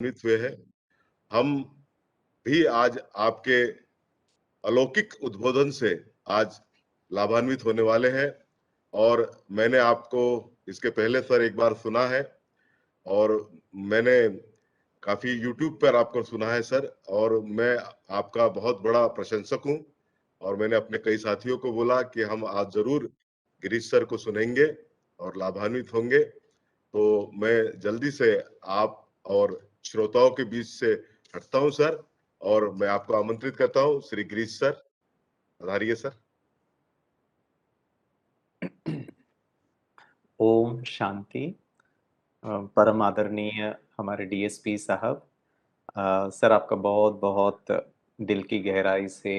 लाभान्वित हुए हैं। हम भी आज आपके अलौकिक उद्बोधन से आज लाभान्वित होने वाले हैं और मैंने आपको इसके पहले सर एक बार सुना है और मैंने काफी यूट्यूब पर आपको सुना है सर और मैं आपका बहुत बड़ा प्रशंसक हूं और मैंने अपने कई साथियों को बोला कि हम आज जरूर गिरीश सर को सुनेंगे और लाभान्वित होंगे। तो मैं जल्दी से आप और श्रोताओं के बीच से हटता हूं सर और मैं आपको आमंत्रित करता हूं श्री गिरीश सर, पधारिए सर। ओम शांति। परम आदरणीय हमारे डीएसपी साहब, सर आपका बहुत बहुत दिल की गहराई से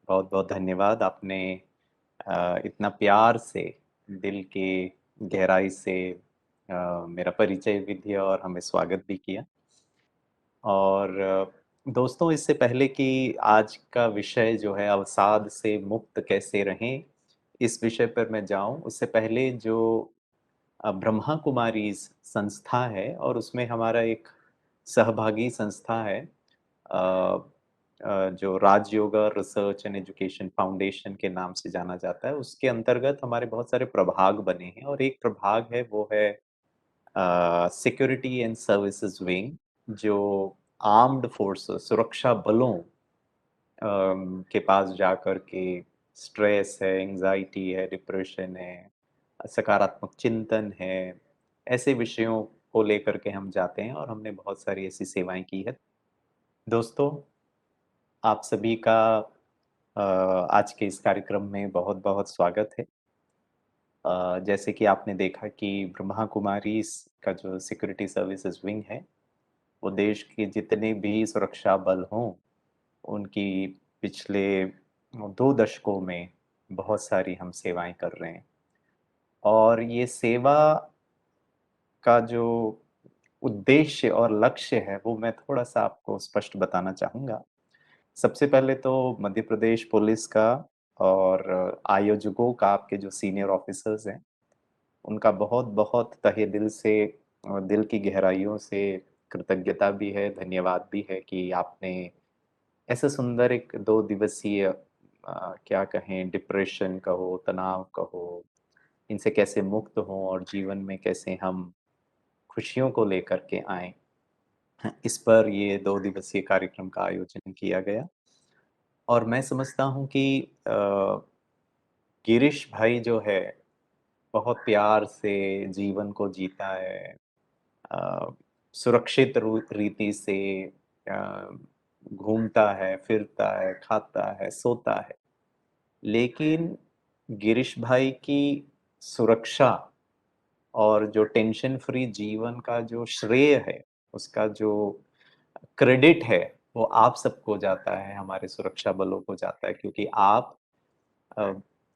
बहुत बहुत धन्यवाद। आपने इतना प्यार से दिल की गहराई से मेरा परिचय भी दिया और हमें स्वागत भी किया। और दोस्तों, इससे पहले कि आज का विषय जो है अवसाद से मुक्त कैसे रहें, इस विषय पर मैं जाऊं, उससे पहले जो ब्रह्मा कुमारीज़ संस्था है और उसमें हमारा एक सहभागी संस्था है, जो Rajyoga research and education foundation के नाम से जाना जाता है। उसके अंतर्गत हमारे बहुत सारे प्रभाग बने हैं और एक प्रभाग है वो है सिक्योरिटी एंड सर्विसेज विंग, जो आर्म्ड फोर्सेस सुरक्षा बलों के पास जाकर के स्ट्रेस है, एंजाइटी है, डिप्रेशन है, सकारात्मक चिंतन है, ऐसे विषयों को लेकर के हम जाते हैं और हमने बहुत सारी ऐसी सेवाएं की है। दोस्तों, आप सभी का आज के इस कार्यक्रम में बहुत बहुत स्वागत है। जैसे कि आपने देखा कि ब्रह्मा कुमारी का जो सिक्योरिटी सर्विसेज विंग है, वो देश के जितने भी सुरक्षा बल हों, उनकी पिछले 2 दशकों में बहुत सारी हम सेवाएं कर रहे हैं। और ये सेवा का जो उद्देश्य और लक्ष्य है, वो मैं थोड़ा-सा आपको स्पष्ट बताना चाहूँगा। सबसे पहले तो मध्य प्रदेश पुलिस का और आयोजकों का, आपके जो सीनियर ऑफिसर्स हैं, उनका बहुत-बहुत तहे दिल से और दिल की गहराइयों से कृतज्ञता भी है, धन्यवाद भी है कि आपने ऐसा सुंदर एक 2 दिवसीय क्या कहें, डिप्रेशन कहो, तनाव कहो, इनसे कैसे मुक्त हों और जीवन में कैसे हम खुशियों को लेकर के आएँ। इस पर ये 2 दिवसीय कार्यक्रम का आयोजन किया गया और मैं समझता हूँ कि गिरीश भाई जो है, बहुत प्यार से जीवन को जीता है, अ, सुरक्षित रीति से अ, घूमता है, फिरता है, खाता है, सोता है। लेकिन गिरीश भाई की सुरक्षा और जो टेंशन फ्री जीवन का जो श्रेय है, उसका जो क्रेडिट है, वो आप सबको जाता है, हमारे सुरक्षा बलों को जाता है, क्योंकि आप अ,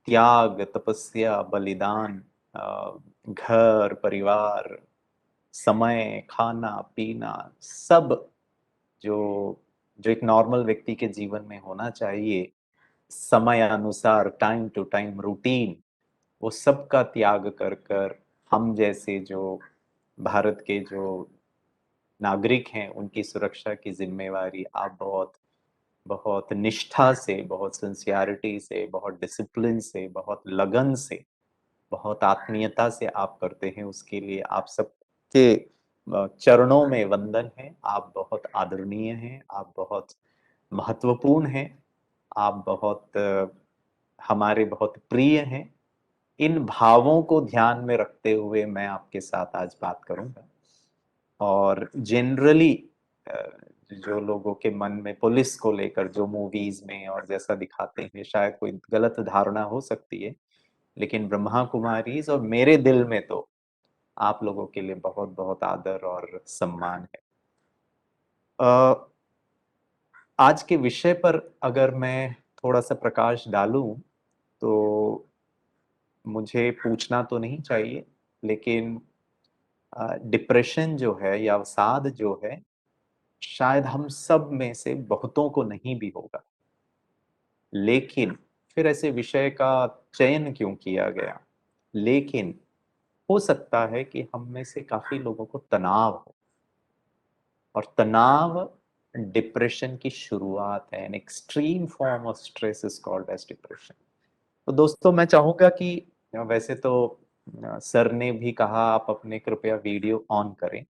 त्याग, तपस्या, बलिदान, घर, परिवार, समय, खाना-पीना, सब जो जो एक नॉर्मल व्यक्ति के जीवन में होना चाहिए, समय अनुसार, टाइम टू टाइम रूटीन, वो सब का त्याग कर कर हम जैसे जो भारत के जो नागरिक हैं, उनकी सुरक्षा की ज़िम्मेवारी आप बहुत बहुत निष्ठा से, बहुत सिंसियरिटी से, बहुत डिसिप्लिन से, बहुत लगन से, बहुत आत्मीयता से आप करते हैं। उसके लिए आप सबके चरणों में वंदन है। आप बहुत आदरणीय हैं, आप बहुत महत्वपूर्ण हैं, आप बहुत हमारे बहुत प्रिय हैं। इन भावों को ध्यान में रखते हुए मैं आपके साथ आज बात करूँगा। और जनरली जो लोगों के मन में पुलिस को लेकर जो मूवीज में और जैसा दिखाते हैं, शायद कोई गलत धारणा हो सकती है, लेकिन ब्रह्मा कुमारीज और मेरे दिल में तो आप लोगों के लिए बहुत बहुत आदर और सम्मान है। अ, आज के विषय पर अगर मैं थोड़ा सा प्रकाश डालूं, तो मुझे पूछना तो नहीं चाहिए, लेकिन डिप्रेशन जो है या अवसाद जो है, शायद हम सब में से बहुतों को नहीं भी होगा। लेकिन फिर ऐसे विषय का चयन क्यों किया गया? लेकिन हो सकता है कि हम में से काफ़ी लोगों को तनाव हो। और तनाव डिप्रेशन की शुरुआत है। An extreme form of stress is called as depression. तो दोस्तों मैं चाहूंगा कि वैसे तो सर ने भी कहा आप अपने कृपया वीडियो ऑन करें,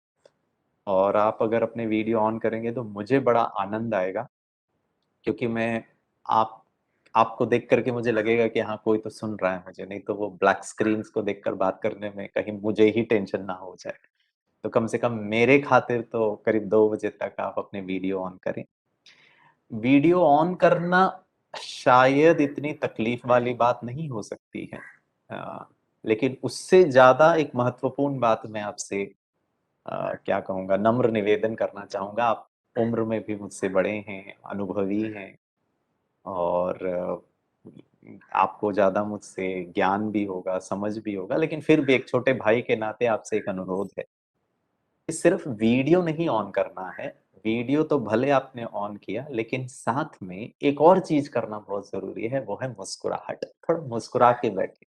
और आप अगर अपने वीडियो ऑन करेंगे तो मुझे बड़ा आनंद आएगा, क्योंकि मैं आप आपको देख करके मुझे लगेगा कि हाँ कोई तो सुन रहा है मुझे, नहीं तो वो ब्लैक स्क्रीन्स को देखकर बात करने में कहीं मुझे ही टेंशन ना हो जाए। तो कम से कम मेरे खातिर तो करीब 2 बजे तक आप अपने वीडियो ऑन करें। वीडियो ऑन करना शायद इतनी तकलीफ वाली बात नहीं हो सकती है, लेकिन उससे ज्यादा एक महत्वपूर्ण बात मैं आपसे क्या कहूँगा, नम्र निवेदन करना चाहूँगा। आप उम्र में भी मुझसे बड़े हैं, अनुभवी हैं, और आपको ज़्यादा मुझसे ज्ञान भी होगा, समझ भी होगा, लेकिन फिर भी एक छोटे भाई के नाते आपसे एक अनुरोध है कि सिर्फ वीडियो नहीं ऑन करना है। वीडियो तो भले आपने ऑन किया, लेकिन साथ में एक और चीज़ करना बहुत ज़रूरी है, वो है मुस्कुराहट। थोड़ा मुस्कुरा के बैठिए,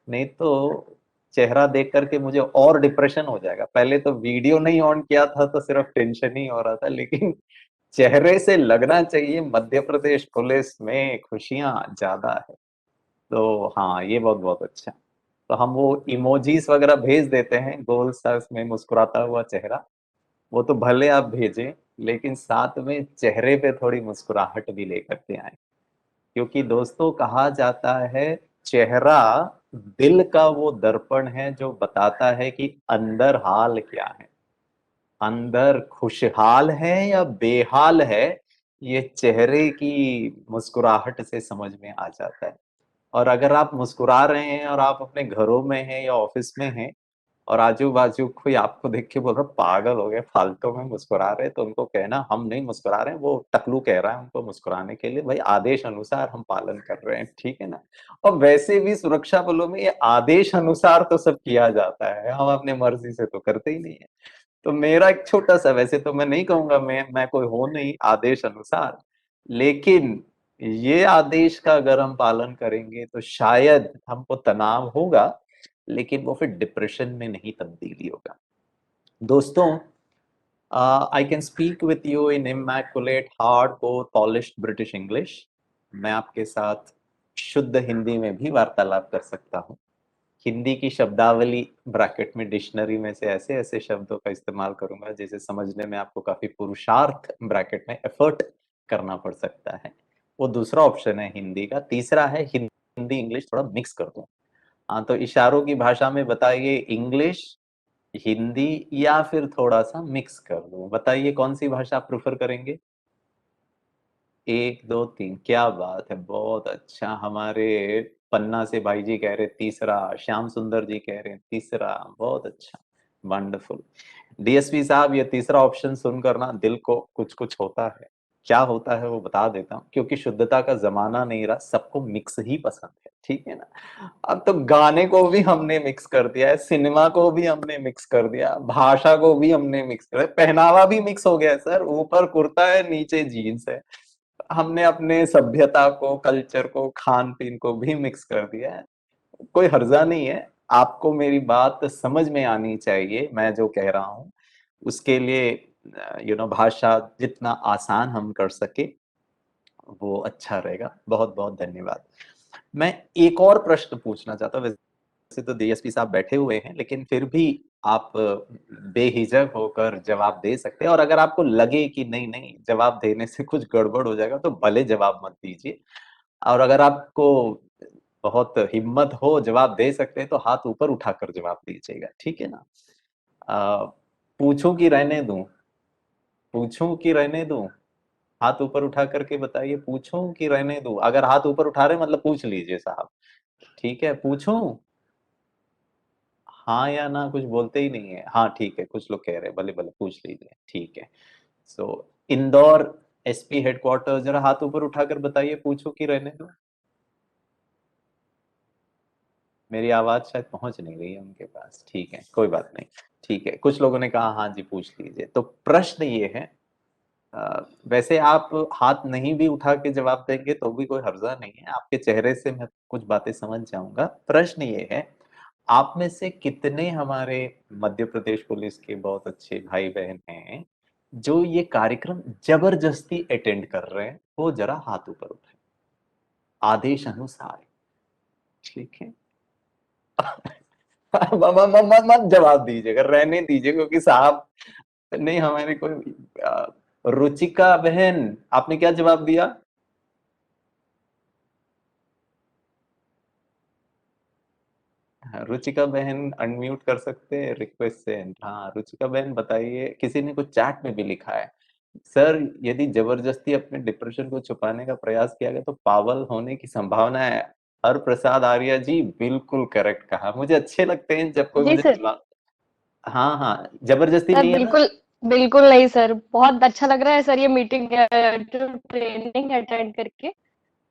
नहीं तो चेहरा देख करके मुझे और डिप्रेशन हो जाएगा। पहले तो वीडियो नहीं ऑन किया था तो सिर्फ टेंशन ही हो रहा था, लेकिन चेहरे से लगना चाहिए मध्य प्रदेश पुलिस में खुशियां ज्यादा है। तो हाँ, ये बहुत बहुत अच्छा। तो हम वो इमोजीज वगैरह भेज देते हैं, गोल सा उसमें मुस्कुराता हुआ चेहरा, वो तो भले आप भेजें, लेकिन साथ में चेहरे पे थोड़ी मुस्कुराहट भी लेकर के आए। क्योंकि दोस्तों कहा जाता है, चेहरा दिल का वो दर्पण है जो बताता है कि अंदर हाल क्या है। अंदर खुशहाल है या बेहाल है, ये चेहरे की मुस्कुराहट से समझ में आ जाता है। और अगर आप मुस्कुरा रहे हैं और आप अपने घरों में हैं या ऑफिस में हैं, और आजू बाजू कोई आपको देख के बोल रहा पागल हो गए फालतू में मुस्कुरा रहे, तो उनको कहना हम नहीं मुस्कुरा रहे हैं, वो टकलू कह रहा है उनको मुस्कुराने के लिए, भाई आदेश अनुसार हम पालन कर रहे हैं, ठीक है ना। और वैसे भी सुरक्षा बलों में ये आदेश अनुसार तो सब किया जाता है, हम अपने मर्जी से तो करते ही नहीं है। तो मेरा एक छोटा सा, वैसे तो मैं नहीं कहूंगा मैं कोई हो नहीं आदेश अनुसार, लेकिन ये आदेश का अगर हम पालन करेंगे तो शायद हमको तनाव होगा, लेकिन वो फिर डिप्रेशन में नहीं तब्दीली होगा। दोस्तों, I can speak with you in immaculate hard core polished British English. मैं आपके साथ शुद्ध हिंदी में भी वार्तालाप कर सकता हूँ। हिंदी की शब्दावली ब्रैकेट में डिक्शनरी में से ऐसे ऐसे शब्दों का इस्तेमाल करूंगा जिसे समझने में आपको काफी पुरुषार्थ ब्रैकेट में एफर्ट करना पड़ सकता है। वो दूसरा ऑप्शन है हिंदी का। तीसरा है हिंदी इंग्लिश थोड़ा मिक्स कर दूं। हाँ, तो इशारों की भाषा में बताइए, इंग्लिश, हिंदी, या फिर थोड़ा सा मिक्स कर दूं? बताइए कौन सी भाषा आप प्रेफर करेंगे? 1 2 3, क्या बात है, बहुत अच्छा। हमारे पन्ना से भाई जी कह रहे तीसरा, श्याम सुंदर जी कह रहे हैं तीसरा, बहुत अच्छा, वंडरफुल। डीएसपी साहब, ये तीसरा ऑप्शन सुनकर ना दिल को कुछ कुछ होता है। क्या होता है वो बता देता हूँ, क्योंकि शुद्धता का जमाना नहीं रहा, सबको मिक्स ही पसंद है, ठीक है ना। अब तो गाने को भी हमने मिक्स कर दिया है, सिनेमा को भी हमने मिक्स कर दिया, भाषा को भी हमने मिक्स कर दिया, पहनावा भी मिक्स हो गया है सर, ऊपर कुर्ता है नीचे जीन्स है। हमने अपने सभ्यता को, कल्चर को, खान पीन को भी मिक्स कर दिया है। कोई हर्जा नहीं है, आपको मेरी बात समझ में आनी चाहिए, मैं जो कह रहा हूँ उसके लिए भाषा जितना आसान हम कर सके वो अच्छा रहेगा। बहुत बहुत धन्यवाद। मैं एक और प्रश्न पूछना चाहता हूँ। वैसे तो डीएसपी साहब बैठे हुए हैं, लेकिन फिर भी आप बेहिजक होकर जवाब दे सकते हैं, और अगर आपको लगे कि नहीं नहीं जवाब देने से कुछ गड़बड़ हो जाएगा तो भले जवाब मत दीजिए। और अगर आपको बहुत हिम्मत हो जवाब दे सकते हैं तो हाथ ऊपर उठाकर जवाब दीजिएगा, ठीक है ना। आ, पूछूं कि रहने दूं? पूछूं कि रहने दूं? हाथ ऊपर उठा करके बताइए, पूछूं कि रहने दूं? अगर हाथ ऊपर उठा रहे मतलब पूछ लीजिए साहब। ठीक है, पूछूं? हाँ या ना, कुछ बोलते ही नहीं है। हाँ ठीक है, कुछ लोग कह रहे हैं भले भले पूछ लीजिए, ठीक है। सो इंदौर एसपी हेडक्वार्टर, जरा हाथ ऊपर उठाकर बताइए, पूछो कि रहने दो। मेरी आवाज शायद पहुंच नहीं रही है उनके पास, ठीक है कोई बात नहीं। ठीक है, कुछ लोगों ने कहा हाँ जी पूछ लीजिए। तो प्रश्न ये है, वैसे आप हाथ नहीं भी उठा के जवाब देंगे तो भी कोई हर्जा नहीं है, आपके चेहरे से मैं कुछ बातें समझ जाऊंगा। प्रश्न ये है, आप में से कितने हमारे मध्य प्रदेश पुलिस के बहुत अच्छे भाई बहन हैं जो ये कार्यक्रम जबरदस्ती अटेंड कर रहे हैं वो जरा हाथ ऊपर उठाए, आदेश अनुसार। ठीक है। मत जवाब दीजिएगा, रहने दीजिए, क्योंकि साहब नहीं, हमारे कोई रुचिका बहन, आपने क्या जवाब दिया? हाँ, रुचिका बहन अनम्यूट कर सकते हैं रिक्वेस्ट से। हाँ रुचिका बहन बताइए, किसी ने कुछ चैट में भी लिखा है, सर यदि जबरदस्ती अपने डिप्रेशन को छुपाने का प्रयास किया गया तो पागल होने की संभावना है। हर प्रसाद आर्या जी बिल्कुल करेक्ट कहा, मुझे अच्छे लगते हैं जब कोई जी मुझे सर। हाँ हाँ, जबरदस्ती सर नहीं है ना। बिल्कुल, बिल्कुल नहीं सर, बहुत अच्छा लग रहा है सर ये मीटिंग, ट्रेनिंग अटेंड करके।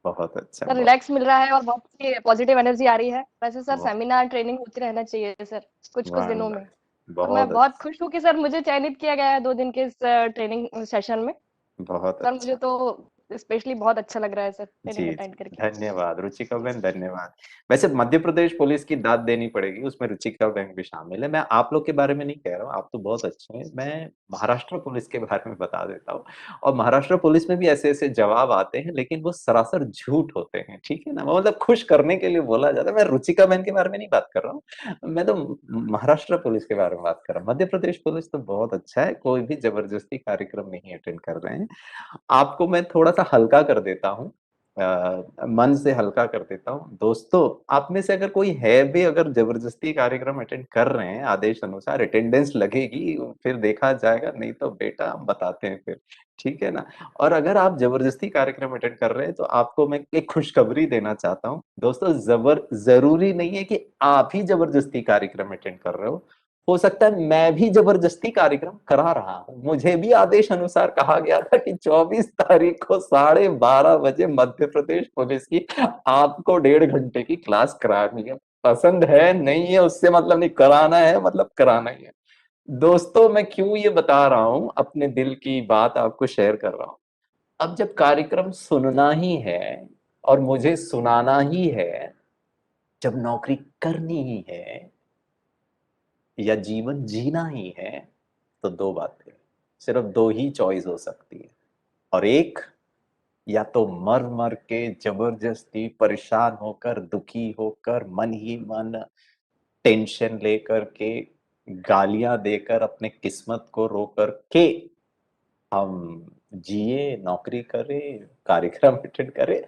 बहुत अच्छा, सर बहुत रिलैक्स मिल रहा है और बहुत सी पॉजिटिव एनर्जी आ रही है। वैसे सर बहुत सेमिनार ट्रेनिंग होती रहना चाहिए सर कुछ कुछ दिनों में। और मैं बहुत बहुत अच्छा, खुश हूँ कि सर मुझे चयनित किया गया है 2 दिन के इस ट्रेनिंग सेशन में। बहुत सर मुझे अच्छा। तो स्पेशली बहुत अच्छा लग रहा है सर ट्रेनिंग जी, अटेंड जी। करके। धन्यवाद रुचिका बहन, धन्यवाद। वैसे मध्य प्रदेश पुलिस की दाद देनी पड़ेगी, उसमें रुचिका बहन भी शामिल है। मैं आप लोग के बारे में नहीं कह रहा हूँ, आप तो बहुत अच्छे हैं। मैं महाराष्ट्र पुलिस के बारे में बता देता हूँ। और महाराष्ट्र पुलिस में भी ऐसे-ऐसे जवाब आते हैं, लेकिन वो सरासर झूठ होते हैं, ठीक है ना? वो मतलब खुश करने के लिए बोला जाता है। मैं रुचिका बहन के बारे में नहीं बात कर रहा हूँ। मैं तो महाराष्ट्र पुलिस के बारे में बात कर रहा हूँ। मध्य प्रदेश पुलिस तो बहुत अच्छा है, कोई भी जबरदस्ती कार्यक्रम नहीं अटेंड कर रहे हैं। आपको मैं थोड़ा-सा हल्का कर देता हूँ, मन से हल्का कर देता हूँ। दोस्तों, आप में से अगर कोई है भी, अगर ज़बरदस्ती कार्यक्रम अटेंड कर रहे हैं, आदेश अनुसार अटेंडेंस लगेगी, फिर देखा जाएगा, नहीं तो बेटा हम बताते हैं फिर, ठीक है ना? और अगर आप ज़बरदस्ती कार्यक्रम अटेंड कर रहे हैं, तो आपको मैं एक खुशखबरी देना चाहता हूँ। दोस्तों, ज़रूरी नहीं है कि आप ही ज़बरदस्ती कार्यक्रम अटेंड कर रहे हो सकता है मैं भी ज़बरदस्ती कार्यक्रम करा रहा हूँ। मुझे भी आदेश अनुसार कहा गया था कि 24 तारीख को 12:30 बजे मध्य प्रदेश पुलिस की आपको 1.5 घंटे की क्लास करानी है। पसंद है, नहीं है, उससे मतलब नहीं, कराना है मतलब कराना ही है। दोस्तों, मैं क्यों ये बता रहा हूँ, अपने दिल की बात आपको शेयर कर रहा हूँ। अब जब कार्यक्रम सुनना ही है और मुझे सुनाना ही है, जब नौकरी करनी ही है या जीवन जीना ही है, तो 2 बातें, सिर्फ 2 ही चॉइस हो सकती है। और एक, या तो मर-मर के जबरदस्ती परेशान होकर, दुखी होकर, मन ही मन टेंशन लेकर के, गालियाँ देकर, अपने किस्मत को रो कर के हम जिए, नौकरी करें, कार्यक्रम अटेंड करें।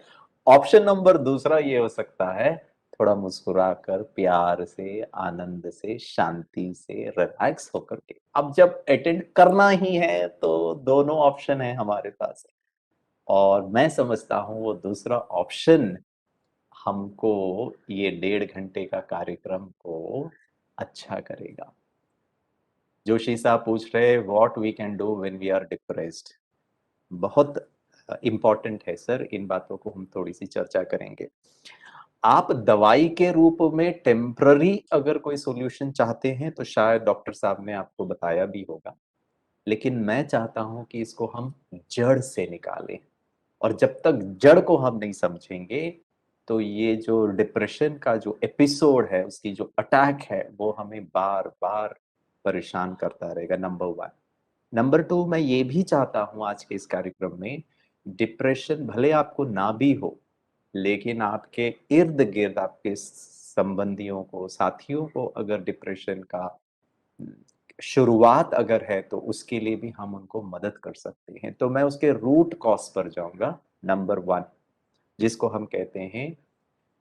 ऑप्शन नंबर दूसरा ये हो सकता है, थोड़ा मुस्कुराकर, प्यार से, आनंद से, शांति से, रिलैक्स होकर के। अब जब अटेंड करना ही है, तो दोनों ऑप्शन है हमारे पास। और मैं समझता हूँ वो दूसरा ऑप्शन हमको ये 1.5 घंटे का कार्यक्रम को अच्छा करेगा। जोशी साहब पूछ रहे हैं what we can do when we are depressed. बहुत इम्पोर्टेंट है सर, इन बातों को हम थोड़ी सी चर्चा करेंगे। आप दवाई के रूप में टेम्पररी अगर कोई सॉल्यूशन चाहते हैं तो शायद डॉक्टर साहब ने आपको बताया भी होगा, लेकिन मैं चाहता हूं कि इसको हम जड़ से निकालें। और जब तक जड़ को हम नहीं समझेंगे, तो ये जो डिप्रेशन का जो एपिसोड है, उसकी जो अटैक है, वो हमें बार बार परेशान करता रहेगा। Number one. नंबर टू, मैं ये भी चाहता हूं आज के इस कार्यक्रम में, डिप्रेशन भले आपको ना भी हो, लेकिन आपके इर्द गिर्द आपके संबंधियों को, साथियों को अगर डिप्रेशन का शुरुआत अगर है, तो उसके लिए भी हम उनको मदद कर सकते हैं। तो मैं उसके रूट कॉज पर जाऊंगा। नंबर वन, जिसको हम कहते हैं,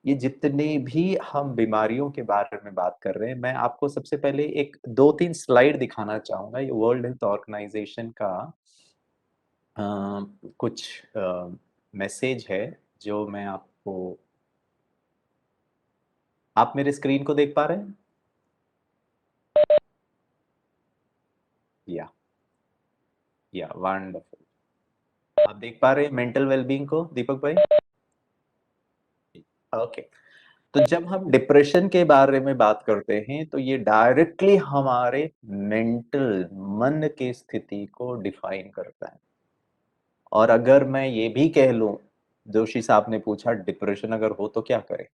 ये जितने भी हम बीमारियों के बारे में बात कर रहे हैं, मैं आपको सबसे पहले एक 2-3 स्लाइड दिखाना चाहूंगा। ये वर्ल्ड हेल्थ ऑर्गेनाइजेशन का अ, कुछ मैसेज है, जो मैं आपको, आप मेरे स्क्रीन को देख पा रहे हैं? या वंडरफुल। आप देख पा रहे हैं मेंटल वेलबींग को दीपक भाई? ओके। तो जब हम डिप्रेशन के बारे में बात करते हैं, तो ये डायरेक्टली हमारे मेंटल, मन की स्थिति को डिफाइन करता है। और अगर मैं ये भी कह लूं, जोशी साहब ने पूछा डिप्रेशन अगर हो तो क्या करें,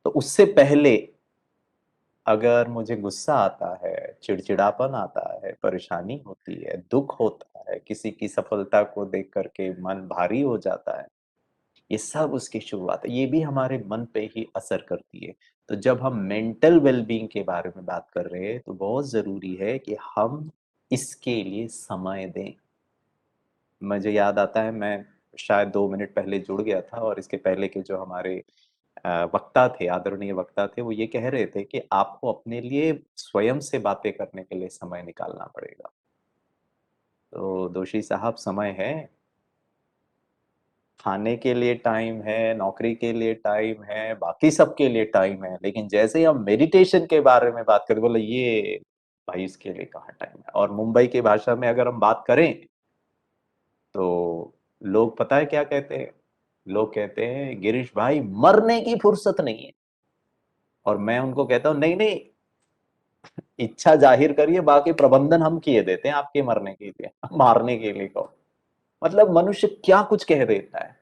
तो उससे पहले अगर मुझे गुस्सा आता है, चिड़चिड़ापन आता है, परेशानी होती है, दुख होता है, किसी की सफलता को देख करके मन भारी हो जाता है, ये सब उसकी शुरुआत है। ये भी हमारे मन पे ही असर करती है। तो जब हम मेंटल वेलबींग के बारे में बात कर रहे हैं तो बहुत जरूरी है कि हम इसके लिए समय दें। मुझे याद आता है, मैं शायद 2 मिनट पहले जुड़ गया था और इसके पहले के जो हमारे वक्ता थे, आदरणीय वक्ता थे, वो ये कह रहे थे कि आपको अपने लिए स्वयं से बातें करने के लिए समय निकालना पड़ेगा। तो दोषी साहब, समय है, खाने के लिए टाइम है, नौकरी के लिए टाइम है, बाकी सबके लिए टाइम है, लेकिन जैसे ही हम मेडिटेशन के बारे में बात करें, बोले ये भाई इसके लिए कहाँ टाइम है। और मुंबई की भाषा में अगर हम बात करें तो लोग पता है क्या कहते हैं? लोग कहते हैं गिरीश भाई मरने की फुर्सत नहीं है। और मैं उनको कहता हूं नहीं नहीं, इच्छा जाहिर करिए, बाकी प्रबंधन हम किए देते हैं आपके मरने के लिए, मारने के लिए कहो। मतलब मनुष्य क्या कुछ कह देता है।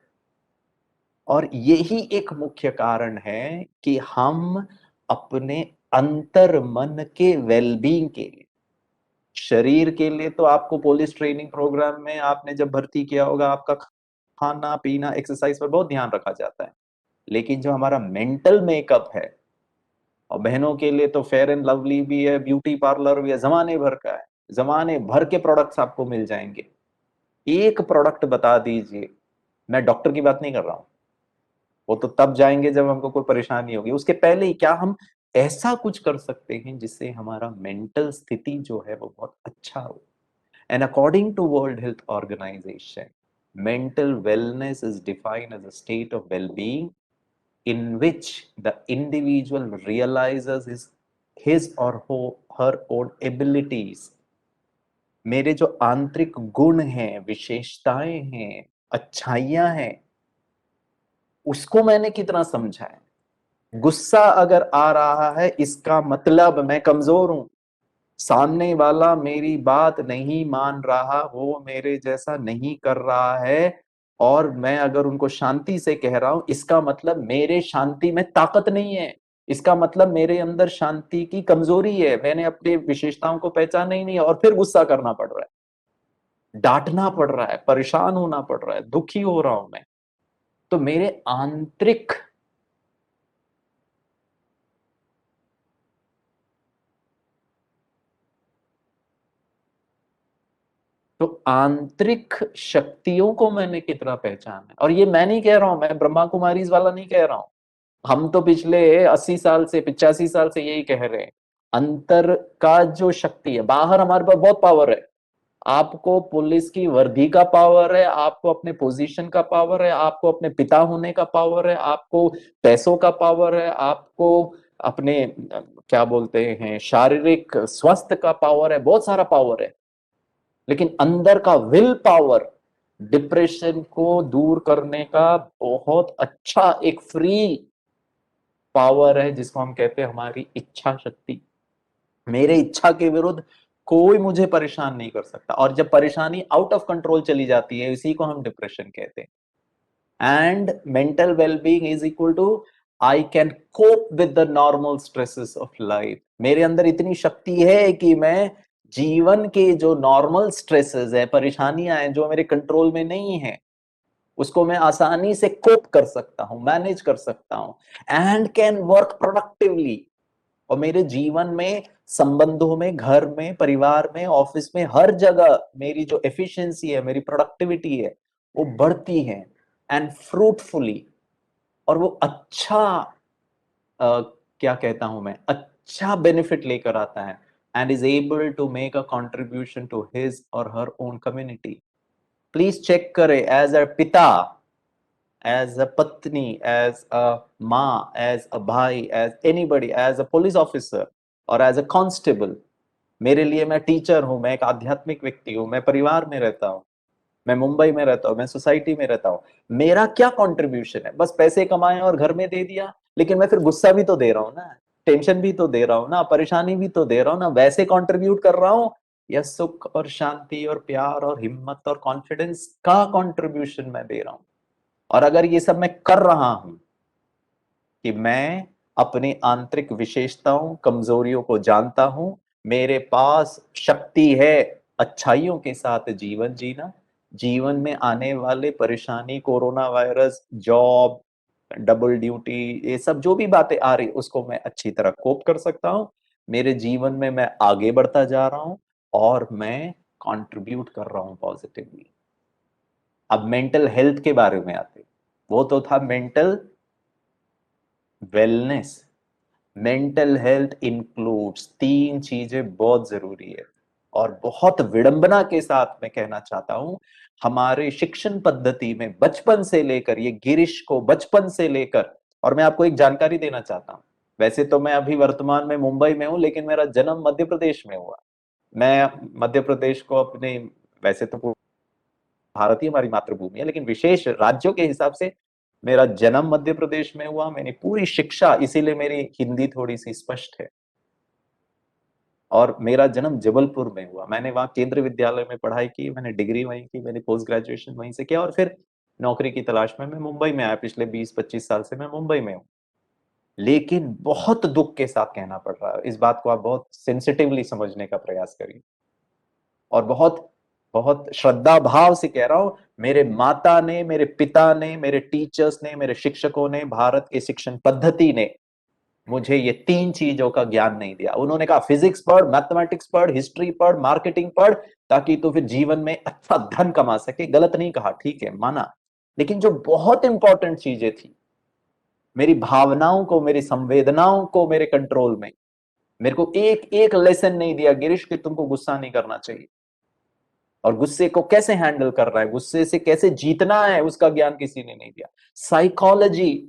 और यही एक मुख्य कारण है कि हम अपने अंतर मन के वेलबींग के लिए, शरीर के लिए तो आपको पुलिस ट्रेनिंग प्रोग्राम में आपने जब भर्ती किया होगा, आपका खाना पीना एक्सरसाइज पर बहुत ध्यान रखा जाता है। लेकिन जो हमारा मेंटल मेकअप है, और बहनों के लिए तो फेयर एंड लवली भी है, ब्यूटी पार्लर भी है, जमाने भर का है, जमाने भर के प्रोडक्ट्स आपको मिल जाएंगे। एक प्रोडक्ट बता दीजिए, मैं डॉक्टर की बात नहीं कर रहा हूं, वो तो तब जाएंगे जब हमको कोई परेशानी होगी, उसके पहले ही क्या हम ऐसा कुछ कर सकते हैं जिससे हमारा मेंटल स्थिति जो है वो बहुत अच्छा हो। And according to World Health Organization, mental wellness is defined as a state of well-being in which the individual realizes his or her own abilities। मेरे जो आंतरिक गुण हैं, विशेषताएं हैं, अच्छाइयां हैं, उसको मैंने कितना समझा है। गुस्सा अगर आ रहा है, इसका मतलब मैं कमजोर हूं, सामने वाला मेरी बात नहीं मान रहा, वो मेरे जैसा नहीं कर रहा है, और मैं अगर उनको शांति से कह रहा हूं, इसका मतलब मेरे शांति में ताकत नहीं है, इसका मतलब मेरे अंदर शांति की कमजोरी है, मैंने अपनी विशेषताओं को पहचाना ही नहीं है, और फिर गुस्सा करना पड़ रहा है, डांटना पड़ रहा है, परेशान होना पड़ रहा है, दुखी हो रहा हूं मैं। तो मेरे आंतरिक तो आंतरिक शक्तियों को मैंने कितना पहचाना है। और ये मैं नहीं कह रहा हूं, मैं ब्रह्मा कुमारीज वाला नहीं कह रहा हूं, हम तो पिछले 80 साल से 85 साल से यही कह रहे हैं। अंतर का जो शक्ति है, बाहर हमारे पास बहुत पावर है, आपको पुलिस की वर्दी का पावर है, आपको अपने पोजीशन का पावर है, आपको अपने पिता होने का पावर है, आपको पैसों का पावर है, आपको अपने क्या बोलते हैं शारीरिक स्वास्थ्य का पावर है, बहुत सारा पावर है। लेकिन अंदर का विल पावर, डिप्रेशन को दूर करने का बहुत अच्छा एक फ्री पावर है, जिसको हम कहते हैं हमारी इच्छा शक्ति। मेरे इच्छा के विरुद्ध कोई मुझे परेशान नहीं कर सकता, और जब परेशानी आउट ऑफ कंट्रोल चली जाती है, इसी को हम डिप्रेशन कहते हैं। And mental wellbeing is equal to I can cope with the normal stresses of life. मेरे अंदर इतनी शक्ति है कि मैं जीवन के जो नॉर्मल स्ट्रेसेस है, परेशानियां हैं जो मेरे कंट्रोल में नहीं है, उसको मैं आसानी से कोप कर सकता हूं, मैनेज कर सकता हूं, एंड कैन वर्क प्रोडक्टिवली। और मेरे जीवन में, संबंधों में, घर में, परिवार में, ऑफिस में, हर जगह मेरी जो एफिशिएंसी है, मेरी प्रोडक्टिविटी है, वो बढ़ती है, एंड फ्रूटफुली। और वो अच्छा क्या कहता हूं मैं, अच्छा बेनिफिट लेकर आता है, and is able to make a contribution to his or her own community. Please check करें, एज अ पिता, एज अ पत्नी, एज अ माँ, एज अ भाई, as anybody, as a police officer और एज अ कांस्टेबल। मेरे लिए, मैं teacher हूं, मैं एक आध्यात्मिक व्यक्ति हूं, मैं परिवार में रहता हूं, मैं मुंबई में रहता हूं, मैं सोसाइटी में रहता हूं। मेरा क्या कंट्रीब्यूशन है? बस पैसे कमाए और घर में दे दिया। लेकिन मैं फिर गुस्सा भी तो दे रहा हूं ना, टेंशन भी तो दे रहा हूं ना, परेशानी भी तो दे रहा हूं ना, वैसे कंट्रीब्यूट कर रहा हूं, या सुख और शांति और प्यार और हिम्मत और कॉन्फिडेंस का कंट्रीब्यूशन मैं दे रहा हूं? और अगर ये सब मैं कर रहा हूं कि मैं अपनी आंतरिक विशेषताओं कमजोरियों को जानता हूं, मेरे पास शक्ति है अच्छाइयों के साथ जीवन जीना। जीवन में आने वाले परेशानी, corona virus, job, double duty, ये सब जो भी बातें आ रही उसको मैं अच्छी तरह कोप कर सकता हूं। मेरे जीवन में मैं आगे बढ़ता जा रहा हूं और मैं कंट्रीब्यूट कर रहा हूं पॉजिटिवली। अब मेंटल हेल्थ के बारे में आते, वो तो था mental wellness. Mental health includes 3 चीजें बहुत जरूरी है, और बहुत विडंबना के साथ मैं कहना चाहता हूं, हमारे शिक्षण पद्धति में बचपन से लेकर, ये गिरीश को बचपन से लेकर, और मैं आपको एक जानकारी देना चाहता हूं, वैसे तो मैं अभी वर्तमान में मुंबई में हूं, लेकिन मेरा जन्म मध्य प्रदेश में हुआ। मैं मध्य प्रदेश को अपने, वैसे तो भारत ही हमारी मातृभूमि है, लेकिन विशेष राज्यों के हिसाब से मेरा जन्म मध्य प्रदेश में हुआ, मैंने पूरी शिक्षा, इसीलिए मेरी हिंदी थोड़ी सी स्पष्ट है, और मेरा जन्म जबलपुर में हुआ। मैंने वहां केंद्रीय विद्यालय में पढ़ाई की, मैंने डिग्री वहीं की, मैंने पोस्ट ग्रेजुएशन वहीं से किया, और फिर नौकरी की तलाश में मैं मुंबई में आया। पिछले 20-25 साल से मैं मुंबई में हूँ। लेकिन बहुत दुख के साथ कहना पड़ रहा है, इस बात को आप बहुत सेंसिटिवली समझने का प्रयास करिए, और बहुत बहुत श्रद्धा भाव से कह रहा हूं, मेरे माता ने, मेरे पिता ने, मेरे टीचर्स ने, मेरे शिक्षकों ने, भारत के शिक्षण पद्धति ने मुझे ये 3 चीजों का ज्ञान नहीं दिया। उन्होंने कहा फिजिक्स पढ़, मैथमेटिक्स पढ़, हिस्ट्री पढ़, मार्केटिंग पढ़, ताकि तो फिर जीवन में अच्छा धन कमा सके। गलत नहीं कहा, ठीक है, माना, लेकिन जो बहुत इंपॉर्टेंट चीजें थी, मेरी भावनाओं को, मेरी संवेदनाओं को मेरे कंट्रोल में, मेरे को एक एक लेसन नहीं दिया गिरीश कि तुमको गुस्सा नहीं करना चाहिए, और गुस्से को कैसे हैंडल करना है, गुस्से से कैसे जीतना है, उसका ज्ञान किसी ने नहीं दिया। साइकोलॉजी,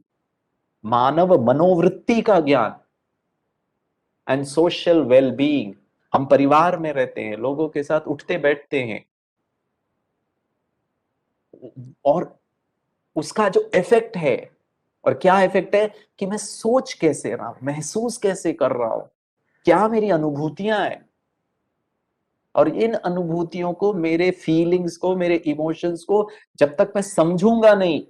मानव मनोवृत्ति का ज्ञान, एंड सोशल वेलबीइंग। हम परिवार में रहते हैं, लोगों के साथ उठते बैठते हैं, और उसका जो इफेक्ट है, और क्या इफेक्ट है कि मैं सोच कैसे रहा हूं, महसूस कैसे कर रहा हूं, क्या मेरी अनुभूतियां हैं, और इन अनुभूतियों को, मेरे फीलिंग्स को, मेरे इमोशंस को जब तक मैं समझूंगा नहीं,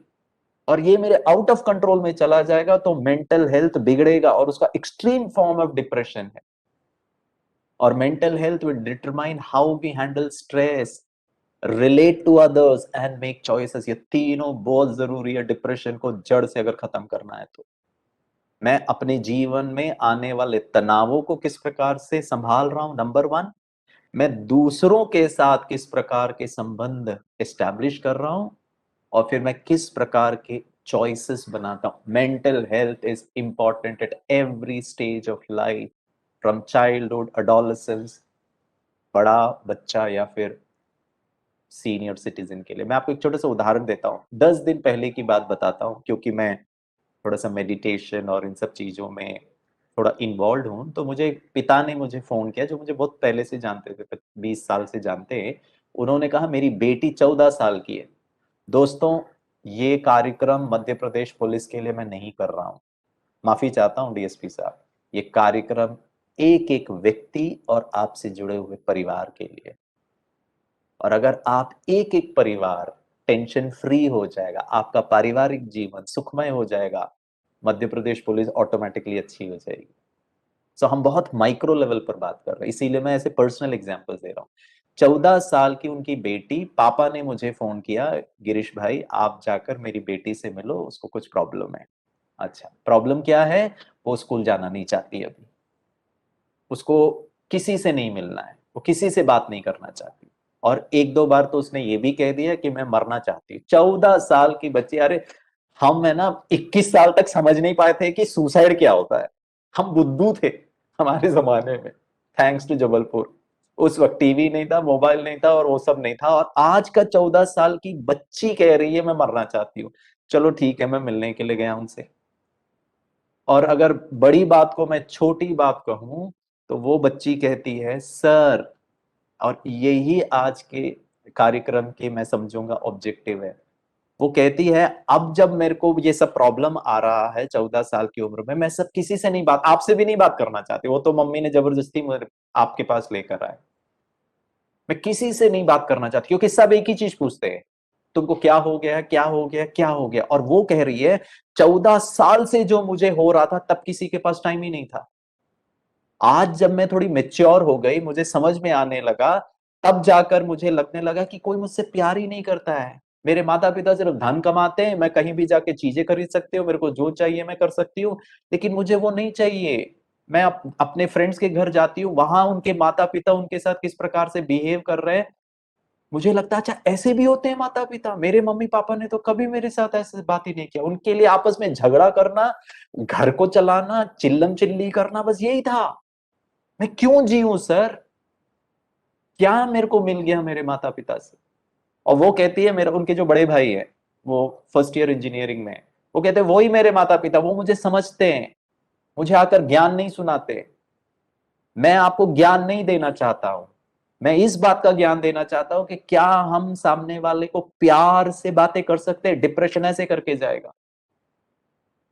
और ये मेरे आउट ऑफ कंट्रोल में चला जाएगा, तो मेंटल हेल्थ बिगड़ेगा, और उसका एक्सट्रीम फॉर्म ऑफ डिप्रेशन है। और mental health will determine how we handle stress, relate to others and make choices. ये तीनों बहुत जरूरी है डिप्रेशन को जड़ से अगर खत्म करना है तो। मैं अपने जीवन में आने वाले तनावों को किस प्रकार से संभाल रहा हूं, नंबर 1। मैं दूसरों के साथ किस प्रकार के संबंध एस्टैब्लिश कर रहा हूं, और फिर मैं किस प्रकार के चॉइसेस बनाता हूं। Mental health is important at every stage of life, from childhood, adolescence, बड़ा बच्चा या फिर सीनियर सिटीजन के लिए। मैं आपको एक छोटा सा उदाहरण देता हूँ, 10 दिन पहले की बात बताता हूँ, क्योंकि मैं थोड़ा सा मेडिटेशन और इन सब चीजों में थोड़ा इन्वॉल्व हूँ। तो मुझे पिता ने मुझे फोन किया, जो मुझे बहुत पहले से जानते थे, 20 साल से जानते हैं। उन्होंने कहा मेरी बेटी 14 साल की है। दोस्तों, ये कार्यक्रम मध्य प्रदेश पुलिस के लिए मैं नहीं कर रहा हूँ, माफी चाहता हूँ डीएसपी साहब। ये कार्यक्रम एक एक व्यक्ति और आपसे जुड़े हुए परिवार के लिए, और अगर आप एक एक परिवार टेंशन फ्री हो जाएगा, आपका पारिवारिक जीवन सुखमय हो जाएगा, मध्य प्रदेश पुलिस ऑटोमेटिकली अच्छी हो जाएगी। सो हम बहुत माइक्रो लेवल पर बात कर रहे हैं, इसीलिए मैं ऐसे पर्सनल एग्जांपल दे रहा हूँ। 14 साल की उनकी बेटी, पापा ने मुझे फोन किया, गिरीश भाई आप जाकर मेरी बेटी से मिलो, उसको कुछ प्रॉब्लम है। अच्छा, प्रॉब्लम क्या है? वो स्कूल जाना नहीं चाहती अभी, उसको किसी से नहीं मिलना है, वो किसी से बात नहीं करना चाहती, और 1-2 बार तो उसने ये भी कह दिया कि मैं मरना चाहती हूँ। 14 साल की बच्ची। अरे हम है ना 21 साल तक समझ नहीं पाए थे कि सुसाइड क्या होता है, हम बुद्धू थे हमारे जमाने में, थैंक्स टू जबलपुर। उस वक्त टीवी नहीं था, मोबाइल नहीं था, और वो सब नहीं था, और आज का 14 साल की बच्ची कह रही है मैं मरना चाहती हूँ। चलो ठीक है, मैं मिलने के लिए गया उनसे। और अगर बड़ी बात को मैं छोटी बात कहूं, तो वो बच्ची कहती है सर, और यही आज के कार्यक्रम के मैं समझूंगा ऑब्जेक्टिव है, वो कहती है अब जब मेरे को ये सब प्रॉब्लम आ रहा है 14 साल की उम्र में, मैं सब किसी से नहीं बात, आपसे भी नहीं बात करना चाहती, वो तो मम्मी ने जबरदस्ती मुझे आपके पास लेकर आए, मैं किसी से नहीं बात करना चाहती, क्योंकि सब एक ही चीज पूछते हैं, तुमको क्या हो गया, क्या हो गया, क्या हो गया। और वो कह रही है 14 साल से जो मुझे हो रहा था तब किसी के पास टाइम ही नहीं था। आज जब मैं थोड़ी मेच्योर हो गई, मुझे समझ में आने लगा, तब जाकर मुझे लगने लगा कि कोई मुझसे प्यार ही नहीं करता है। मेरे माता पिता सिर्फ धन कमाते हैं, मैं कहीं भी जाके चीजें खरीद सकती हूँ, मेरे को जो चाहिए मैं कर सकती हूँ, लेकिन मुझे वो नहीं चाहिए। मैं अपने फ्रेंड्स के घर जाती हूँ, वहां उनके माता पिता उनके साथ किस प्रकार से बिहेव कर रहे हैं, मुझे लगता है अच्छा ऐसे भी होते हैं माता पिता। मेरे मम्मी पापा ने तो कभी मेरे साथ ऐसे बात ही नहीं किया। उनके लिए आपस में झगड़ा करना, घर को चलाना, चिल्लम चिल्ली करना, बस यही था। मैं क्यों जीऊं सर? क्या मेरे को मिल गया मेरे माता पिता से? और वो कहती है, मेरा उनके जो बड़े भाई है वो फर्स्ट ईयर इंजीनियरिंग में है, वो कहते हैं वही मेरे माता पिता, वो मुझे समझते हैं, मुझे आकर ज्ञान नहीं सुनाते। मैं आपको ज्ञान नहीं देना चाहता हूं, मैं इस बात का ज्ञान देना चाहता हूं कि क्या हम सामने वाले को प्यार से बातें कर सकते हैं? डिप्रेशन ऐसे करके जाएगा।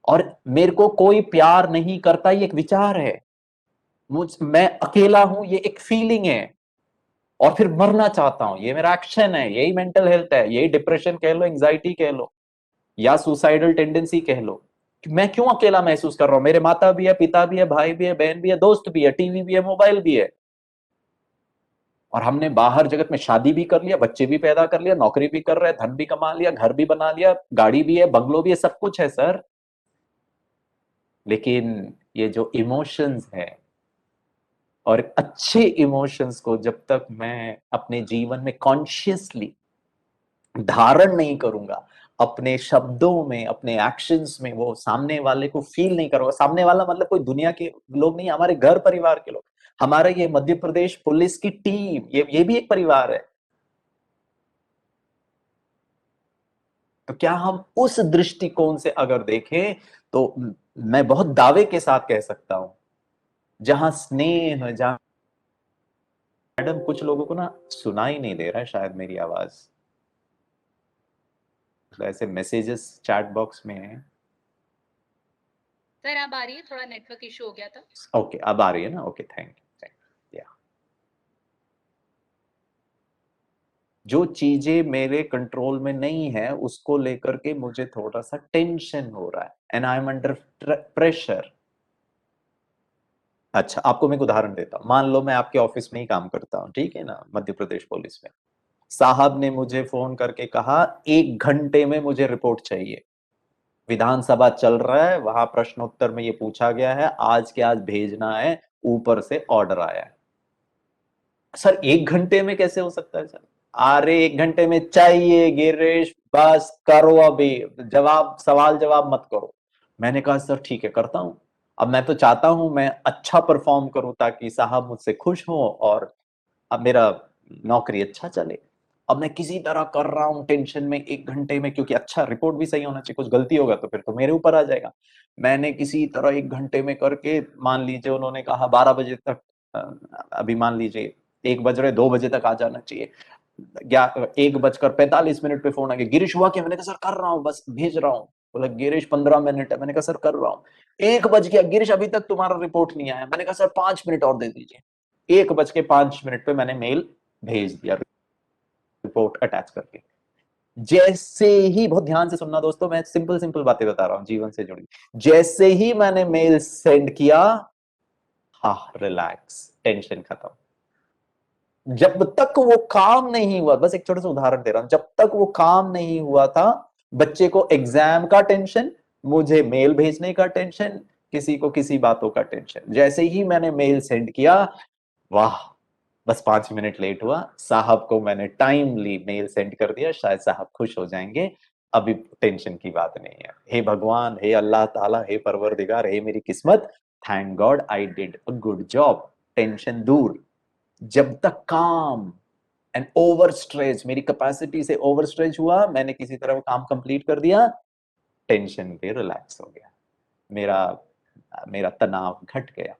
और मेरे को कोई प्यार नहीं करता, ये एक विचार है। मैं अकेला हूं, ये एक फीलिंग है। और फिर मरना चाहता हूं, ये मेरा एक्शन है। यही मेंटल हेल्थ है, यही डिप्रेशन कह लो, एंजाइटी कह लो, या सुसाइडल टेंडेंसी कह लो। मैं क्यों अकेला महसूस कर रहा हूं? मेरे माता भी है, पिता भी है, भाई भी है, बहन भी है, दोस्त भी है, टीवी भी है, मोबाइल भी है। और हमने बाहर जगत में शादी भी कर लिया, बच्चे भी पैदा कर लिया, नौकरी भी कर रहे हैं, धन भी कमा लिया, घर भी बना लिया, गाड़ी भी है, बंगलो भी है, सब कुछ है सर। लेकिन ये जो इमोशंस है, और अच्छे इमोशंस को जब तक मैं अपने जीवन में कॉन्शियसली धारण नहीं करूंगा, अपने शब्दों में, अपने एक्शंस में वो सामने वाले को फील नहीं करूंगा। सामने वाला मतलब कोई दुनिया के लोग नहीं, हमारे घर परिवार के लोग, हमारे ये मध्य प्रदेश पुलिस की टीम, ये भी एक परिवार है। तो क्या हम उस दृष्टिकोण से अगर देखें, तो मैं बहुत दावे के साथ कह सकता हूं, जहां स्नेह, जहां मैडम कुछ लोगों को ना सुना ही नहीं दे रहा है शायद मेरी आवाज, ऐसे मैसेजेस चैट बॉक्स में है। सर अब आ रही है, थोड़ा नेटवर्क इशू हो गया था। ओके, अब आ रही है ना? Okay, thank you. जो चीजें मेरे कंट्रोल में नहीं है उसको लेकर के मुझे थोड़ा सा टेंशन हो रहा है, and I am under pressure. अच्छा, आपको मैं एक उदाहरण देता हूं। मान लो मैं आपके ऑफिस में ही काम करता हूं, ठीक है ना, मध्य प्रदेश पुलिस में। साहब ने मुझे फोन करके कहा 1 घंटे में मुझे रिपोर्ट चाहिए, विधानसभा चल रहा है, वहां प्रश्नोत्तर में ये पूछा गया है, आज के आज भेजना है, ऊपर से ऑर्डर आया है। सर 1 घंटे में कैसे हो सकता है सर? अरे 1 घंटे में चाहिए गिरीश, बस करो अभी, जवाब, सवाल जवाब मत करो। मैंने कहा सर ठीक है, करता हूं। अब मैं तो चाहता हूं मैं अच्छा परफॉर्म करूं ताकि साहब मुझसे खुश हो और अब मेरा नौकरी अच्छा चले। अब मैं किसी तरह कर रहा हूं टेंशन में 1 घंटे में, क्योंकि अच्छा रिपोर्ट भी सही होना चाहिए, कुछ गलती होगा तो फिर तो मेरे ऊपर आ जाएगा। मैंने किसी तरह 1 घंटे में करके, मान लीजिए उन्होंने कहा 12 बजे तक, अभी मान लीजिए 1 बज रहे, 2 बजे तक आ जाना चाहिए। 1 बजकर 45 मिनट पे फोन आ गया, गिरीश हुआ क्या? मैंने कहा सर कर रहा हूँ, बस भेज रहा हूँ। बोला गिरीश 15 मिनट है। मैंने कहा सर कर रहा हूँ। 1 बज गया, गिरीश अभी तक तुम्हारा रिपोर्ट नहीं आया। मैंने कहा सर 5 मिनट और दे दीजिए। 1 बज के 5 मिनट पे मैंने मेल भेज दिया, रिपोर्ट अटैच करके। जैसे ही, बहुत ध्यान से सुनना दोस्तों, मैं सिंपल सिंपल बातें बता रहा हूं जीवन से जुड़ी। जैसे ही मैंने मेल सेंड किया, हाँ रिलैक्स, टेंशन खत्म। जब तक वो काम नहीं हुआ, बस एक छोटा सा उदाहरण दे रहा हूं, जब तक वो काम नहीं हुआ था, बच्चे को एग्जाम का टेंशन, मुझे मेल भेजने का टेंशन, किसी को किसी बातों का टेंशन। जैसे ही मैंने मेल सेंड किया, वाह, बस 5 मिनट लेट हुआ, साहब को मैंने टाइमली मेल सेंड कर दिया, शायद साहब खुश हो जाएंगे, अभी टेंशन की बात नहीं है। हे भगवान, हे अल्लाह ताला, हे परवरदिगार, हे मेरी किस्मत, thank God I did a good job, tension दूर। जब तक काम एंड ओवर स्ट्रेच, मेरी कैपेसिटी से ओवर स्ट्रेच हुआ, मैंने किसी तरह वो काम कंप्लीट कर दिया, टेंशन पे रिलैक्स हो गया, मेरा मेरा तनाव घट गया।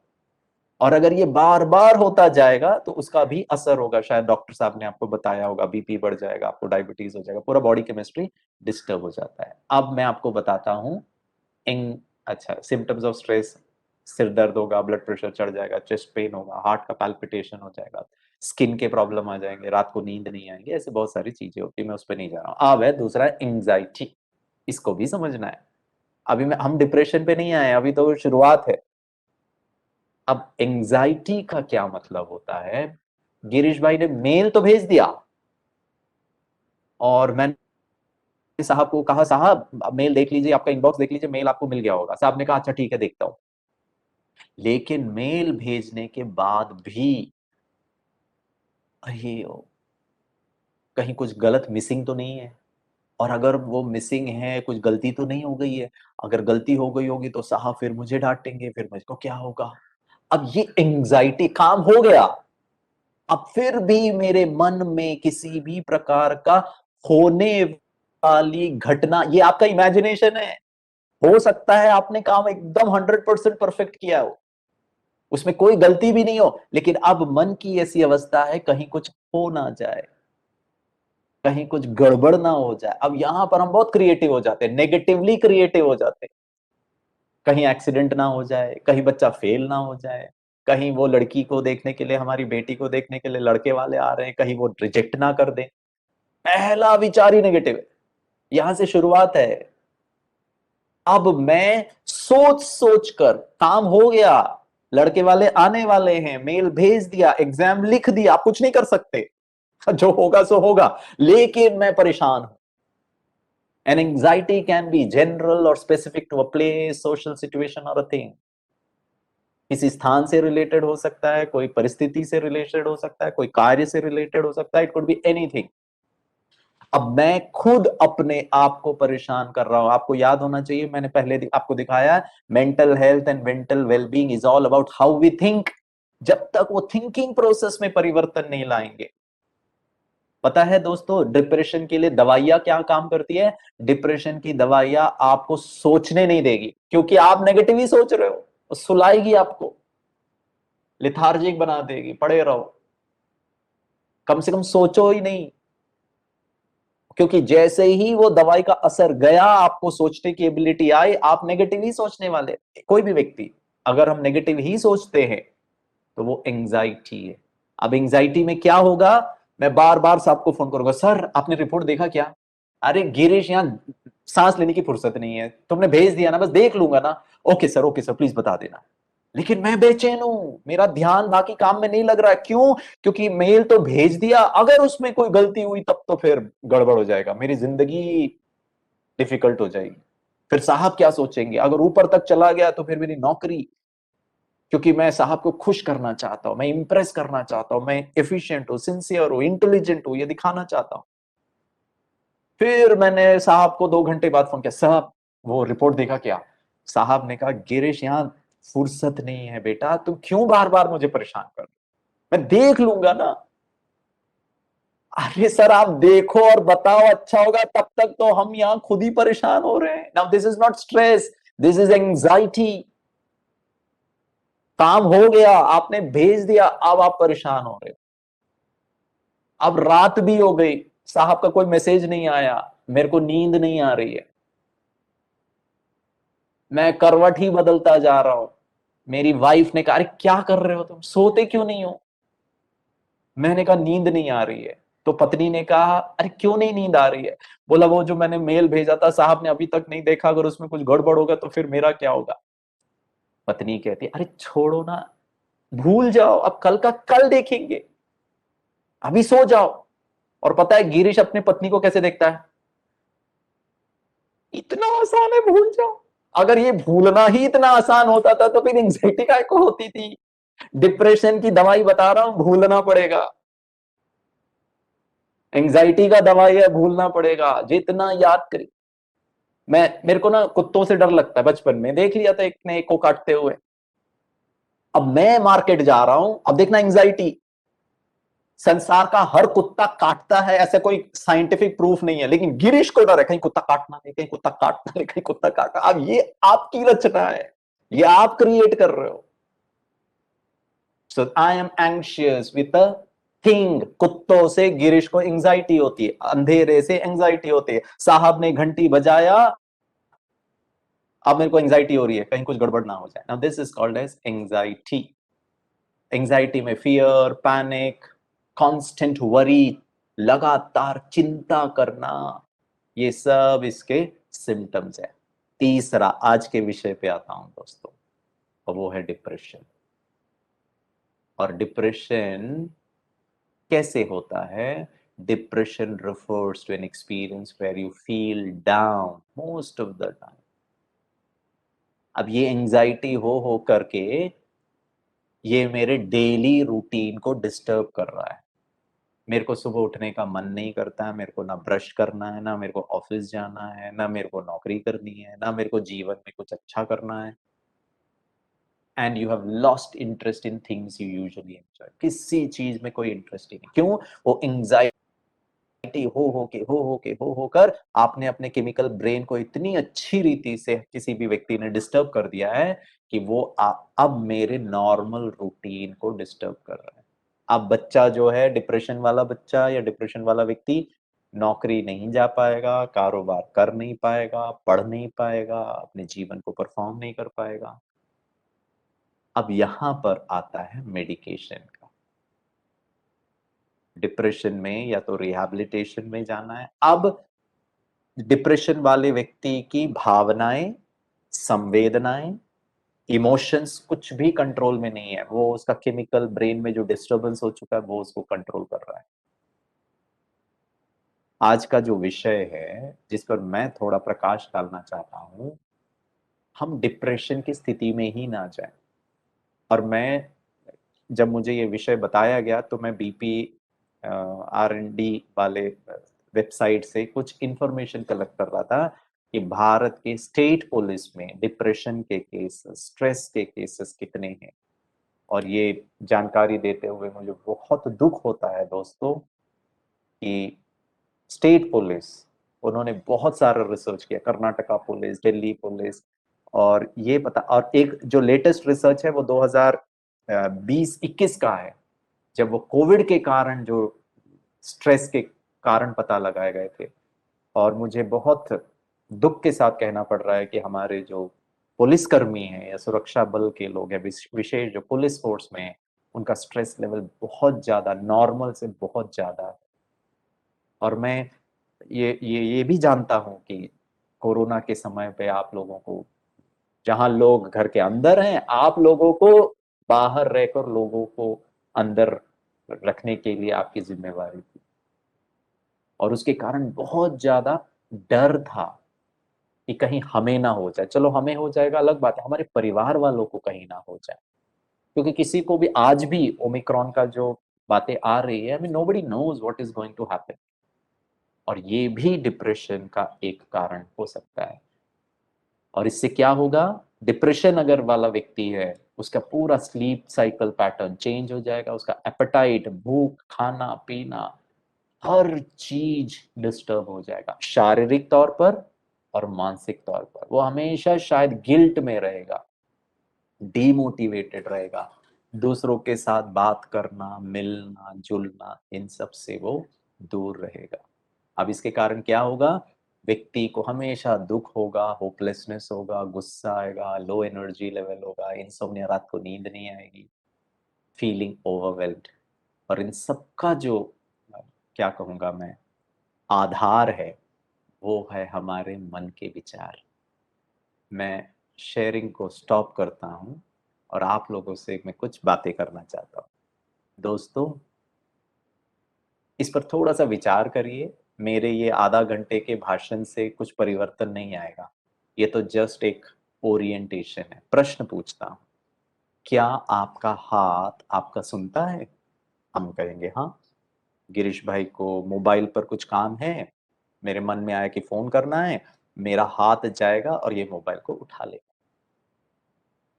और अगर ये बार बार होता जाएगा तो उसका भी असर होगा, शायद डॉक्टर साहब ने आपको बताया होगा, बीपी बढ़ जाएगा, आपको डायबिटीज हो जाएगा, पूरा बॉडी केमिस्ट्री डिस्टर्ब हो जाता है। अब मैं आपको बताता हूं इन, अच्छा, सिम्टम्स ऑफ स्ट्रेस, सिर दर्द होगा, ब्लड प्रेशर चढ़ जाएगा, चेस्ट पेन होगा, हार्ट का पैल्पिटेशन हो जाएगा, स्किन के प्रॉब्लम आ जाएंगे, रात को नींद नहीं आएंगे, ऐसे बहुत सारी चीजें होती है, मैं उस पर नहीं जा रहा हूं। अब है दूसरा, एंजाइटी, इसको भी समझना है। अभी हम डिप्रेशन पे नहीं आए, अभी तो शुरुआत है। अब एंजाइटी का क्या मतलब होता है? गिरीश भाई ने मेल तो भेज दिया और मैंने साहब को कहा, साहब मेल देख लीजिए, आपका इनबॉक्स देख लीजिए, मेल आपको मिल गया होगा। साहब ने कहा अच्छा ठीक है देखता हूं। लेकिन मेल भेजने के बाद भी अरे कहीं कुछ गलत मिसिंग तो नहीं है, और अगर वो मिसिंग है कुछ गलती तो नहीं हो गई है। अगर गलती हो गई होगी तो साहब फिर मुझे डांटेंगे, फिर मुझको क्या होगा। अब ये एंजाइटी, काम हो गया, अब फिर भी मेरे मन में किसी भी प्रकार का होने वाली घटना, ये आपका इमेजिनेशन है। हो सकता है आपने काम एकदम 100% परफेक्ट किया हो, उसमें कोई गलती भी नहीं हो, लेकिन अब मन की ऐसी अवस्था है कहीं कुछ हो ना जाए, कहीं कुछ गड़बड़ ना हो जाए। अब यहां पर हम बहुत क्रिएटिव हो जाते हैं, नेगेटिवली क्रिएटिव हो जाते हैं। कहीं एक्सीडेंट ना हो जाए, कहीं बच्चा फेल ना हो जाए, कहीं वो लड़की को देखने के लिए, हमारी बेटी को देखने के लिए लड़के वाले आ रहे हैं, कहीं वो रिजेक्ट ना कर दे। पहला विचार ही नेगेटिव है, यहां से शुरुआत है। अब मैं सोच सोच कर, काम हो गया, लड़के वाले आने वाले हैं, मेल भेज दिया, एग्जाम लिख दिया, आप कुछ नहीं कर सकते, जो होगा सो होगा, लेकिन मैं परेशान हूं। An anxiety can be general or specific to a place, social situation or a thing. किसी स्थान से रिलेटेड हो सकता है, कोई परिस्थिति से रिलेटेड हो सकता है, कोई कार्य से रिलेटेड हो सकता है, इट कुड बी एनीथिंग। अब मैं खुद अपने आप को परेशान कर रहा हूं। आपको याद होना चाहिए, मैंने पहले आपको दिखाया, mental health and mental wellbeing is all about how we think. जब तक वो थिंकिंग प्रोसेस में परिवर्तन नहीं लाएंगे, पता है दोस्तों, डिप्रेशन के लिए दवाइयां क्या काम करती है? डिप्रेशन की दवाइयां आपको सोचने नहीं देगी, क्योंकि आप नेगेटिव ही सोच रहे हो, सुलाएगी आपको, लिथार्जिक बना देगी, पड़े रहो, कम से कम सोचो ही नहीं। क्योंकि जैसे ही वो दवाई का असर गया, आपको सोचने की एबिलिटी आई, आप नेगेटिव ही सोचने वाले। कोई भी व्यक्ति, अगर हम नेगेटिव ही सोचते हैं तो वो एंजाइटी है। अब एंजाइटी में क्या होगा? मैं बार बार साहब को फोन करूंगा, सर आपने रिपोर्ट देखा क्या? अरे गिरीश, यहाँ सांस लेने की फुर्सत नहीं है, तुमने भेज दिया ना, बस देख लूंगा ना। ओके सर प्लीज बता देना। लेकिन मैं बेचैन हूं, मेरा ध्यान बाकी काम में नहीं लग रहा है। क्यों? क्योंकि मेल तो भेज दिया, अगर उसमें कोई गलती हुई तब तो फिर गड़बड़ हो जाएगा, मेरी जिंदगी डिफिकल्ट हो जाएगी। फिर साहब क्या सोचेंगे? अगर ऊपर तक चला गया तो फिर मेरी नौकरी, क्योंकि मैं साहब को खुश करना चाहता हूं, मैं इंप्रेस करना चाहता हूं, मैं एफिशिएंट हूं, सिंसियर हूं, इंटेलिजेंट हूं, ये दिखाना चाहता हूं। फिर मैंने साहब को 2 घंटे बाद फोन किया, साहब वो रिपोर्ट देखा क्या? साहब ने कहा, गिरीश यहाँ फुर्सत नहीं है बेटा, तुम क्यों बार बार मुझे परेशान कर रहे हो? मैं देख लूंगा ना। अरे सर आप देखो और बताओ, अच्छा होगा, तब तक तो हम यहाँ खुद ही परेशान हो रहे हैं। Now this is not stress, this is anxiety. काम हो गया, आपने भेज दिया, अब आप परेशान हो रहे हो। अब रात भी हो गई, साहब का कोई मैसेज नहीं आया, मेरे को नींद नहीं आ रही है, मैं करवट ही बदलता जा रहा हूं। मेरी वाइफ ने कहा, अरे क्या कर रहे हो तुम, सोते क्यों नहीं हो? मैंने कहा नींद नहीं आ रही है। तो पत्नी ने कहा, अरे क्यों नहीं नींद आ रही है? बोला, वो जो मैंने मेल भेजा था साहब ने अभी तक नहीं देखा, अगर उसमें कुछ गड़बड़ होगा तो फिर मेरा क्या होगा? पत्नी कहती, अरे छोड़ो ना, भूल जाओ, अब कल का कल देखेंगे, अभी सो जाओ। और पता है गिरीश अपनी पत्नी को कैसे देखता है? इतना आसान है, भूल जाओ। अगर ये भूलना ही इतना आसान होता था तो फिर एंजाइटी काय को होती थी? डिप्रेशन की दवाई बता रहा हूं, भूलना पड़ेगा। एंजाइटी का दवाई है, भूलना पड़ेगा। जितना याद करें, मेरे को ना कुत्तों से डर लगता है, बचपन में देख लिया था एक ने एक को काटते हुए। अब मैं मार्केट जा रहा हूं, अब देखना एंजाइटी, संसार का हर कुत्ता काटता है, ऐसा कोई साइंटिफिक प्रूफ नहीं है, लेकिन गिरीश को डर है, कहीं कुत्ता काटना नहीं, कहीं कुत्ता काटना नहीं, कहीं कुत्ता काटना। अब ये आपकी रचना है, ये आप क्रिएट कर रहे हो। So I am anxious with a thing. कुत्तों से गिरीश को एंजाइटी होती है, अंधेरे से एंजाइटी होती है। साहब ने घंटी बजाया, अब मेरे को एंजाइटी हो रही है, कहीं कुछ गड़बड़ ना हो जाए। Now this is called as anxiety. Anxiety में फियर, पैनिक, कांस्टेंट वरी, लगातार चिंता करना, ये सब इसके सिम्टम्स है। तीसरा आज के विषय पे आता हूं दोस्तों, और वो है डिप्रेशन। और डिप्रेशन कैसे होता है? Depression refers to an experience where you feel down most of the time। अब ये एंजाइटी हो करके ये मेरे डेली रूटीन को डिस्टर्ब कर रहा है। मेरे को सुबह उठने का मन नहीं करता है, मेरे को ना ब्रश करना है, ना मेरे को ऑफिस जाना है, ना मेरे को नौकरी करनी है, ना मेरे को जीवन में कुछ अच्छा करना है। And you have lost interest in things you usually enjoy. किसी चीज में कोई इंटरेस्ट ही नहीं। क्यों? वो एंजाइटी हो होकर आपने अपने केमिकल ब्रेन को इतनी अच्छी रीति से किसी भी व्यक्ति ने डिस्टर्ब कर दिया है कि वो अब मेरे नॉर्मल रूटीन को डिस्टर्ब कर रहा है। अब बच्चा जो है, डिप्रेशन वाला बच्चा या डिप्रेशन वाला व्यक्ति नौकरी नहीं जा पाएगा, कारोबार कर नहीं पाएगा, पढ़ नहीं पाएगा, अपने जीवन को परफॉर्म नहीं कर पाएगा। अब यहां पर आता है मेडिकेशन का। डिप्रेशन में या तो रिहैबिलिटेशन में जाना है। अब डिप्रेशन वाले व्यक्ति की भावनाएं, संवेदनाएं, इमोशंस कुछ भी कंट्रोल में नहीं है। वो उसका केमिकल ब्रेन में जो डिस्टरबेंस हो चुका है वो उसको कंट्रोल कर रहा है। आज का जो विषय है जिस पर मैं थोड़ा प्रकाश डालना चाहता हूं, हम डिप्रेशन की स्थिति में ही ना जाएं। और मैं, जब मुझे ये विषय बताया गया तो मैं बीपी R&D वाले वेबसाइट से कुछ इंफॉर्मेशन कलेक्ट कर रहा था कि भारत के स्टेट पुलिस में डिप्रेशन के केसेस, स्ट्रेस के केसेस कितने हैं। और ये जानकारी देते हुए मुझे बहुत दुख होता है दोस्तों कि स्टेट पुलिस, उन्होंने बहुत सारा रिसर्च किया, कर्नाटका पुलिस, दिल्ली पुलिस, और ये पता, और एक जो लेटेस्ट रिसर्च है वो 2020-21 का है, जब वो कोविड के कारण जो स्ट्रेस के कारण पता लगाए गए थे। और मुझे बहुत दुख के साथ कहना पड़ रहा है कि हमारे जो पुलिसकर्मी हैं या सुरक्षा बल के लोग हैं, विशेष जो पुलिस फोर्स में है, उनका स्ट्रेस लेवल बहुत ज्यादा, नॉर्मल से बहुत ज्यादा है। और मैं ये भी जानता हूं कि कोरोना के समय पे आप लोगों को, जहां लोग घर के अंदर हैं, आप लोगों को बाहर रहकर लोगों को अंदर रखने के लिए आपकी जिम्मेवारी थी। और उसके कारण बहुत ज्यादा डर था कि कहीं हमें ना हो जाए। चलो हमें हो जाएगा अलग बात है, हमारे परिवार वालों को कहीं ना हो जाए। क्योंकि किसी को भी आज भी ओमिक्रॉन का जो बातें आ रही है, I mean nobody knows what is going to happen. और ये भी डिप्रेशन का एक कारण हो सकता है। और इससे क्या होगा? डिप्रेशन अगर वाला व्यक्ति है, उसका पूरा स्लीप साइकिल पैटर्न चेंज हो जाएगा, उसका एपेटाइट, भूख, खाना पीना, हर चीज डिस्टर्ब हो जाएगा, शारीरिक तौर पर और मानसिक तौर पर। वो हमेशा शायद गिल्ट में रहेगा, डीमोटिवेटेड रहेगा, दूसरों के साथ बात करना, मिलना जुलना, इन सब से वो दूर रहेगा। अब इसके कारण क्या होगा? व्यक्ति को हमेशा दुख होगा, होपलेसनेस होगा, गुस्सा आएगा, लो एनर्जी लेवल होगा, इंसोम्निया, रात को नींद नहीं आएगी, फीलिंग ओवरवेल्म्ड। और इन सब का जो, क्या कहूँगा मैं, आधार है, वो है हमारे मन के विचार। मैं शेयरिंग को स्टॉप करता हूँ और आप लोगों से मैं कुछ बातें करना चाहता हूँ। दोस्तों, इस पर थोड़ा सा विचार करिए। मेरे ये आधा घंटे के भाषण से कुछ परिवर्तन नहीं आएगा, ये तो जस्ट एक ओरिएंटेशन है। प्रश्न पूछता हूँ, क्या आपका हाथ आपका सुनता है? हम कहेंगे हाँ। गिरीश भाई को मोबाइल पर कुछ काम है, मेरे मन में आया कि फोन करना है, मेरा हाथ जाएगा और ये मोबाइल को उठा लेगा।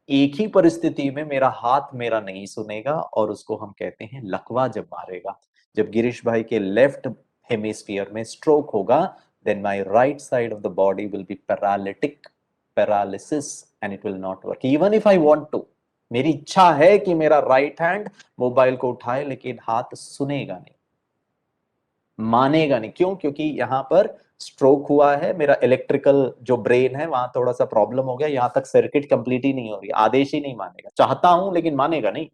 एक ही परिस्थिति में मेरा हाथ मेरा नहीं सुनेगा और उसको हम कहते हैं लकवा जब मारेगा। जब गिरीश भाई के लेफ्ट हेमिस्फीयर में स्ट्रोक होगा, then my right side of the body will be paralysis and it will not work even if I want to। मेरी इच्छा है कि मेरा राइट हैंड मोबाइल को उठाए, लेकिन हाथ सुनेगा नहीं, मानेगा नहीं। क्यों? क्योंकि यहां पर स्ट्रोक हुआ है, मेरा इलेक्ट्रिकल जो ब्रेन है वहां थोड़ा सा प्रॉब्लम हो गया, यहां तक सर्किट कंप्लीट ही नहीं हो रही, आदेश ही नहीं मानेगा। चाहता हूं लेकिन मानेगा नहीं।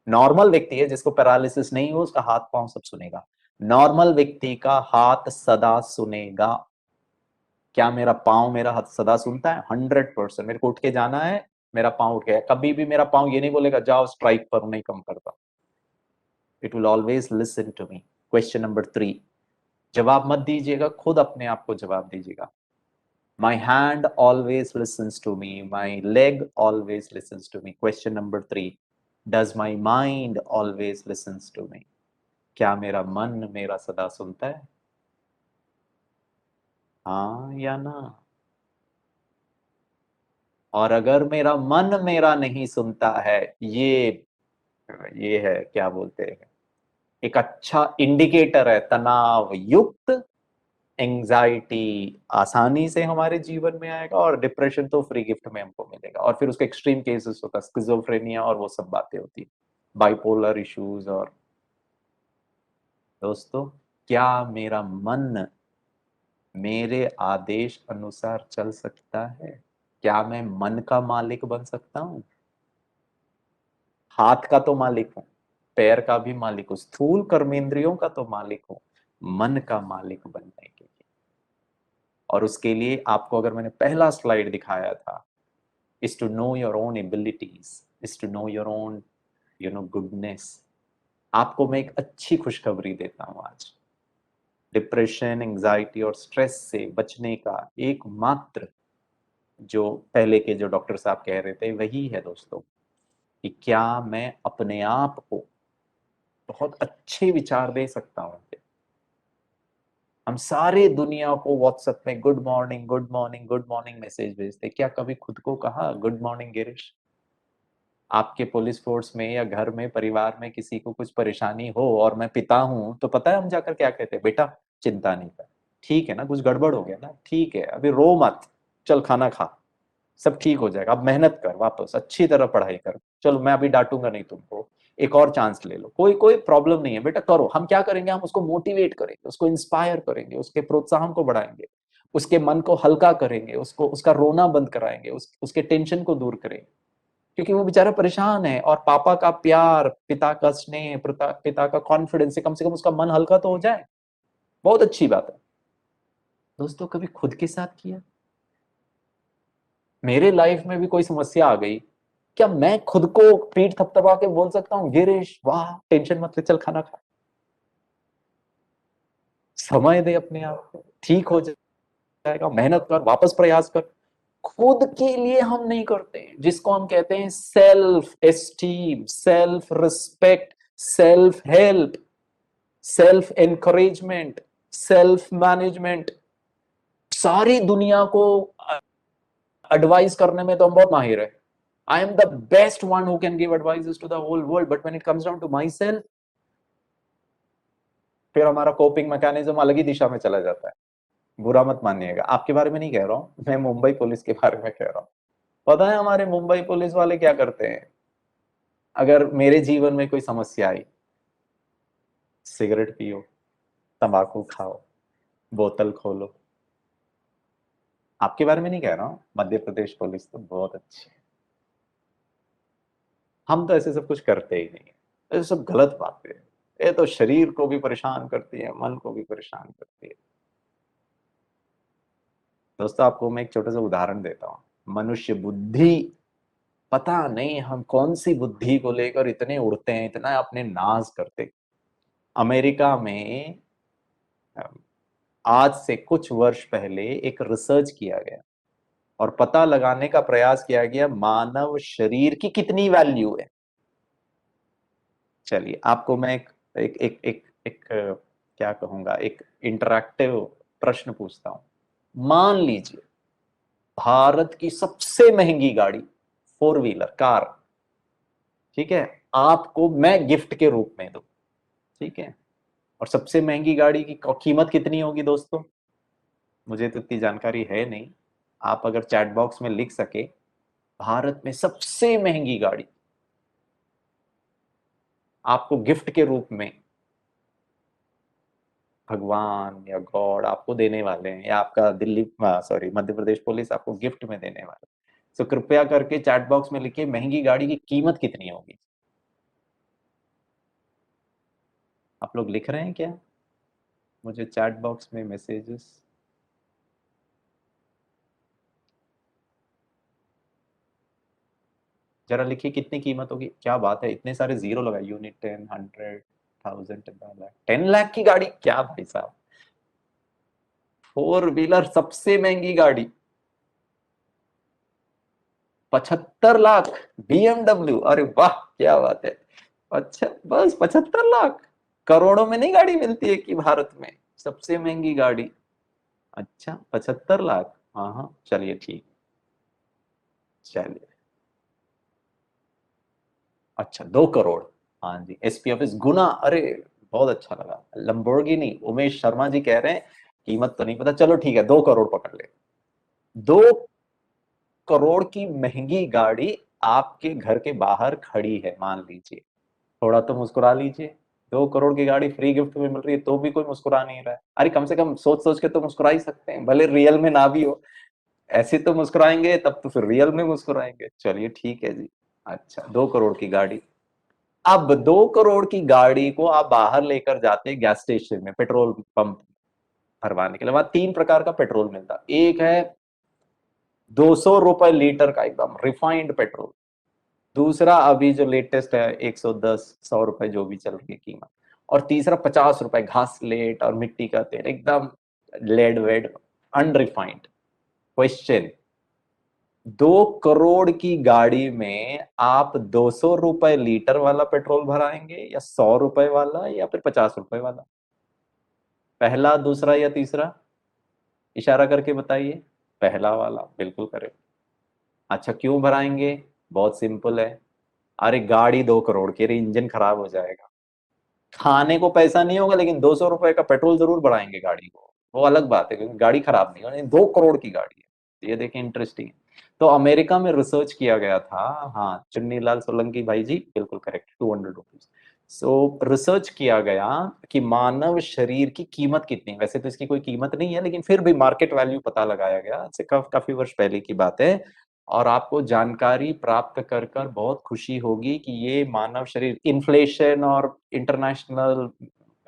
नॉर्मल व्यक्ति है जिसको पैरालिसिस नहीं हो, उसका हाथ पांव सब सुनेगा। नॉर्मल व्यक्ति का हाथ सदा सुनेगा। क्या मेरा पाँव मेरा हाथ सदा सुनता है? 100%। मेरे को उठ के जाना है, मेरा पाँव उठ गया, कभी भी मेरा पाँव ये नहीं बोलेगा जाओ स्ट्राइक पर, नहीं कम करता। It will always listen to me. Question number 3, जवाब मत दीजिएगा, खुद अपने आप को जवाब दीजिएगा। My hand always listens to me. My leg always listens to me. Question number 3. Does my mind always listens to me? क्या मेरा मन मेरा सदा सुनता है? हाँ या ना? और अगर मेरा मन मेरा नहीं सुनता है, ये है क्या बोलते हैं, एक अच्छा इंडिकेटर है तनाव युक्त। एंजाइटी आसानी से हमारे जीवन में आएगा, और डिप्रेशन तो फ्री गिफ्ट में हमको मिलेगा। और फिर उसके एक्सट्रीम केसेस होता है, स्किज़ोफ्रेनिया और वो सब बातें होती है, बाइपोलर इश्यूज। और दोस्तों, क्या मेरा मन मेरे आदेश अनुसार चल सकता है? क्या मैं मन का मालिक बन सकता हूं? हाथ का तो मालिक हूं, पैर का भी मालिक हूं, स्थूल कर्मेंद्रियों का तो मालिक हूं, मन का मालिक बनने के लिए। और उसके लिए आपको, अगर मैंने पहला स्लाइड दिखाया था, is to know your own abilities, is to know your own goodness। आपको मैं एक अच्छी खुशखबरी देता हूं आज। डिप्रेशन, एंजाइटी और स्ट्रेस से बचने का एकमात्र, जो पहले के जो डॉक्टर साहब कह रहे थे, वही है दोस्तों, कि क्या मैं अपने आप को बहुत अच्छे विचार दे सकता हूं। हम सारे दुनिया को व्हाट्सएप में good morning good morning good morning message भेजते, क्या कभी खुद को कहा गुड मॉर्निंग गिरीश? आपके पुलिस फोर्स में या घर में परिवार में किसी को कुछ परेशानी हो और मैं पिता हूं, तो पता है हम जाकर क्या कहते हैं? बेटा चिंता नहीं कर, ठीक है ना, कुछ गड़बड़ हो गया ना, ठीक है, अभी रो मत, चल खाना खा, सब ठीक हो जाएगा, अब मेहनत कर, वापस अच्छी तरह पढ़ाई कर, चलो मैं अभी डांटूंगा नहीं तुमको, एक और चांस ले लो, कोई कोई प्रॉब्लम नहीं है बेटा, करो। हम क्या करेंगे? हम उसको मोटिवेट करेंगे, उसको इंस्पायर करेंगे, उसके प्रोत्साहन को बढ़ाएंगे, उसके मन को हल्का करेंगे, उसको उसका रोना बंद कराएंगे, उसके टेंशन को दूर करेंगे, क्योंकि वो बेचारा परेशान है। और पापा का प्यार, पिता का स्नेह, पिता का कॉन्फिडेंस से कम उसका मन हल्का तो हो जाए। बहुत अच्छी बात है दोस्तों। कभी खुद के साथ किया? मेरे लाइफ में भी कोई समस्या आ गई, क्या मैं खुद को पीठ थपथपा के बोल सकता हूँ गिरीश वाह टेंशन मत ले, चल खाना खा? समय दे अपने आप को, ठीक हो जाएगा, मेहनत कर, वापस प्रयास कर। खुद के लिए हम नहीं करते, जिसको हम कहते हैं self esteem, self respect, self help, self encouragement, self management. सारी दुनिया को एडवाइस करने में तो हम बहुत माहिर है। I am the best one who can give advices to the whole world, but when it comes down to myself, फिर हमारा कोपिंग मैकेनिज्म अलग ही दिशा में चला जाता है। बुरा मत मानिएगा, आपके बारे में नहीं कह रहा हूं, मैं मुंबई पुलिस के बारे में कह रहा हूं। पता है हमारे मुंबई पुलिस वाले क्या करते हैं? अगर मेरे जीवन में कोई समस्या आई, सिगरेट पियो, तंबाकू खाओ, बोतल खोलो। आपके बारे में नहीं कह रहा हूं, मध्य प्रदेश पुलिस तो बहुत अच्छी है। हम तो ऐसे सब कुछ करते ही नहीं है, ऐसे सब गलत बातें हैं। ये तो शरीर को भी परेशान करती है, मन को भी परेशान करती है। दोस्तों, आपको मैं एक छोटा सा उदाहरण देता हूं। मनुष्य बुद्धि, पता नहीं हम कौन सी बुद्धि को लेकर इतने उड़ते हैं, इतना अपने नाज करते। अमेरिका में आज से कुछ वर्ष पहले एक रिसर्च किया गया और पता लगाने का प्रयास किया गया मानव शरीर की कितनी वैल्यू है। चलिए आपको मैं एक एक एक, एक क्या कहूंगा, एक इंटरैक्टिव प्रश्न पूछता हूं। मान लीजिए भारत की सबसे महंगी गाड़ी, 4 व्हीलर कार, ठीक है, आपको मैं गिफ्ट के रूप में दूं, ठीक है। और सबसे महंगी गाड़ी की कीमत कितनी होगी दोस्तों? मुझे तो इतनी जानकारी है नहीं, आप अगर चैट बॉक्स में लिख सके, भारत में सबसे महंगी गाड़ी आपको गिफ्ट के रूप में भगवान या गॉड आपको देने वाले हैं, या आपका दिल्ली सॉरी मध्य प्रदेश पुलिस आपको गिफ्ट में देने वाले। तो कृपया करके चैट बॉक्स में लिखिए महंगी गाड़ी की कीमत कितनी होगी। आप लोग लिख रहे हैं क्या? मुझे चैट बॉक्स में मैसेजेस जरा लिखिए कितनी कीमत होगी। क्या बात है, इतने सारे जीरो लगाए, यूनिट 10, 100, 1000, 10 लाख की गाड़ी, क्या भाई साहब, 4 व्हीलर सबसे महंगी गाड़ी 75 लाख, BMW, अरे वाह क्या बात है। अच्छा बस 75 लाख, करोड़ों में नहीं गाड़ी मिलती है कि भारत में सबसे महंगी गाड़ी। अच्छा 75 लाख, हाँ हाँ चलिए ठीक, चलिए अच्छा 2 करोड़, हाँ जी एसपी ऑफिस गुना, अरे बहुत अच्छा लगा। लंबोर्गिनी, उमेश शर्मा जी कह रहे हैं कीमत तो नहीं पता, चलो ठीक है 2 करोड़ पकड़ ले। 2 करोड़ की महंगी गाड़ी आपके घर के बाहर खड़ी है मान लीजिए, थोड़ा तो मुस्कुरा लीजिए। 2 करोड़ की गाड़ी फ्री गिफ्ट में मिल रही है तो भी कोई मुस्कुरा नहीं रहा है। अरे कम से कम सोच सोच के तो मुस्कुरा ही सकते हैं, भले रियल में ना भी हो, ऐसे तो मुस्कुराएंगे, तब तो फिर रियल में मुस्कुराएंगे। चलिए ठीक है जी। अच्छा 2 करोड़ की गाड़ी, अब 2 करोड़ की गाड़ी को आप बाहर लेकर जाते हैं गैस स्टेशन में, पेट्रोल पंप भरवाने के लिए। वहां 3 प्रकार का पेट्रोल मिलता, एक है 200 रुपए लीटर का एकदम रिफाइंड पेट्रोल, दूसरा अभी जो लेटेस्ट है 110, 100 रुपए जो भी चल रही है कीमत, और तीसरा 50 रुपए घासलेट और मिट्टी का तेल एकदम लेड वेड अनरिफाइंड। क्वेश्चन, 2 करोड़ की गाड़ी में आप 200 रुपए लीटर वाला पेट्रोल भराएंगे या 100 रुपए वाला या फिर 50 रुपए वाला? पहला, दूसरा या तीसरा? इशारा करके बताइए। पहला वाला बिल्कुल करेक्ट। अच्छा क्यों भराएंगे? बहुत सिंपल है, अरे गाड़ी 2 करोड़ की, अरे इंजन खराब हो जाएगा, खाने को पैसा नहीं होगा लेकिन 200 रुपए का पेट्रोल जरूर बढ़ाएंगे गाड़ी को, वो अलग बात है क्योंकि गाड़ी खराब नहीं होगी। 2 करोड़ की गाड़ी है, ये देखिए इंटरेस्टिंग। तो अमेरिका में रिसर्च किया गया था, हाँ चुन्नीलाल सोलंकी भाई जी बिल्कुल करेक्ट, 200 रुपीज। सो रिसर्च किया गया कि मानव शरीर की कीमत कितनी है, वैसे तो इसकी कोई कीमत नहीं है लेकिन फिर भी मार्केट वैल्यू पता लगाया गया, इससे काफी वर्ष पहले की बात है। और आपको जानकारी प्राप्त कर कर बहुत खुशी होगी कि ये मानव शरीर, इन्फ्लेशन और इंटरनेशनल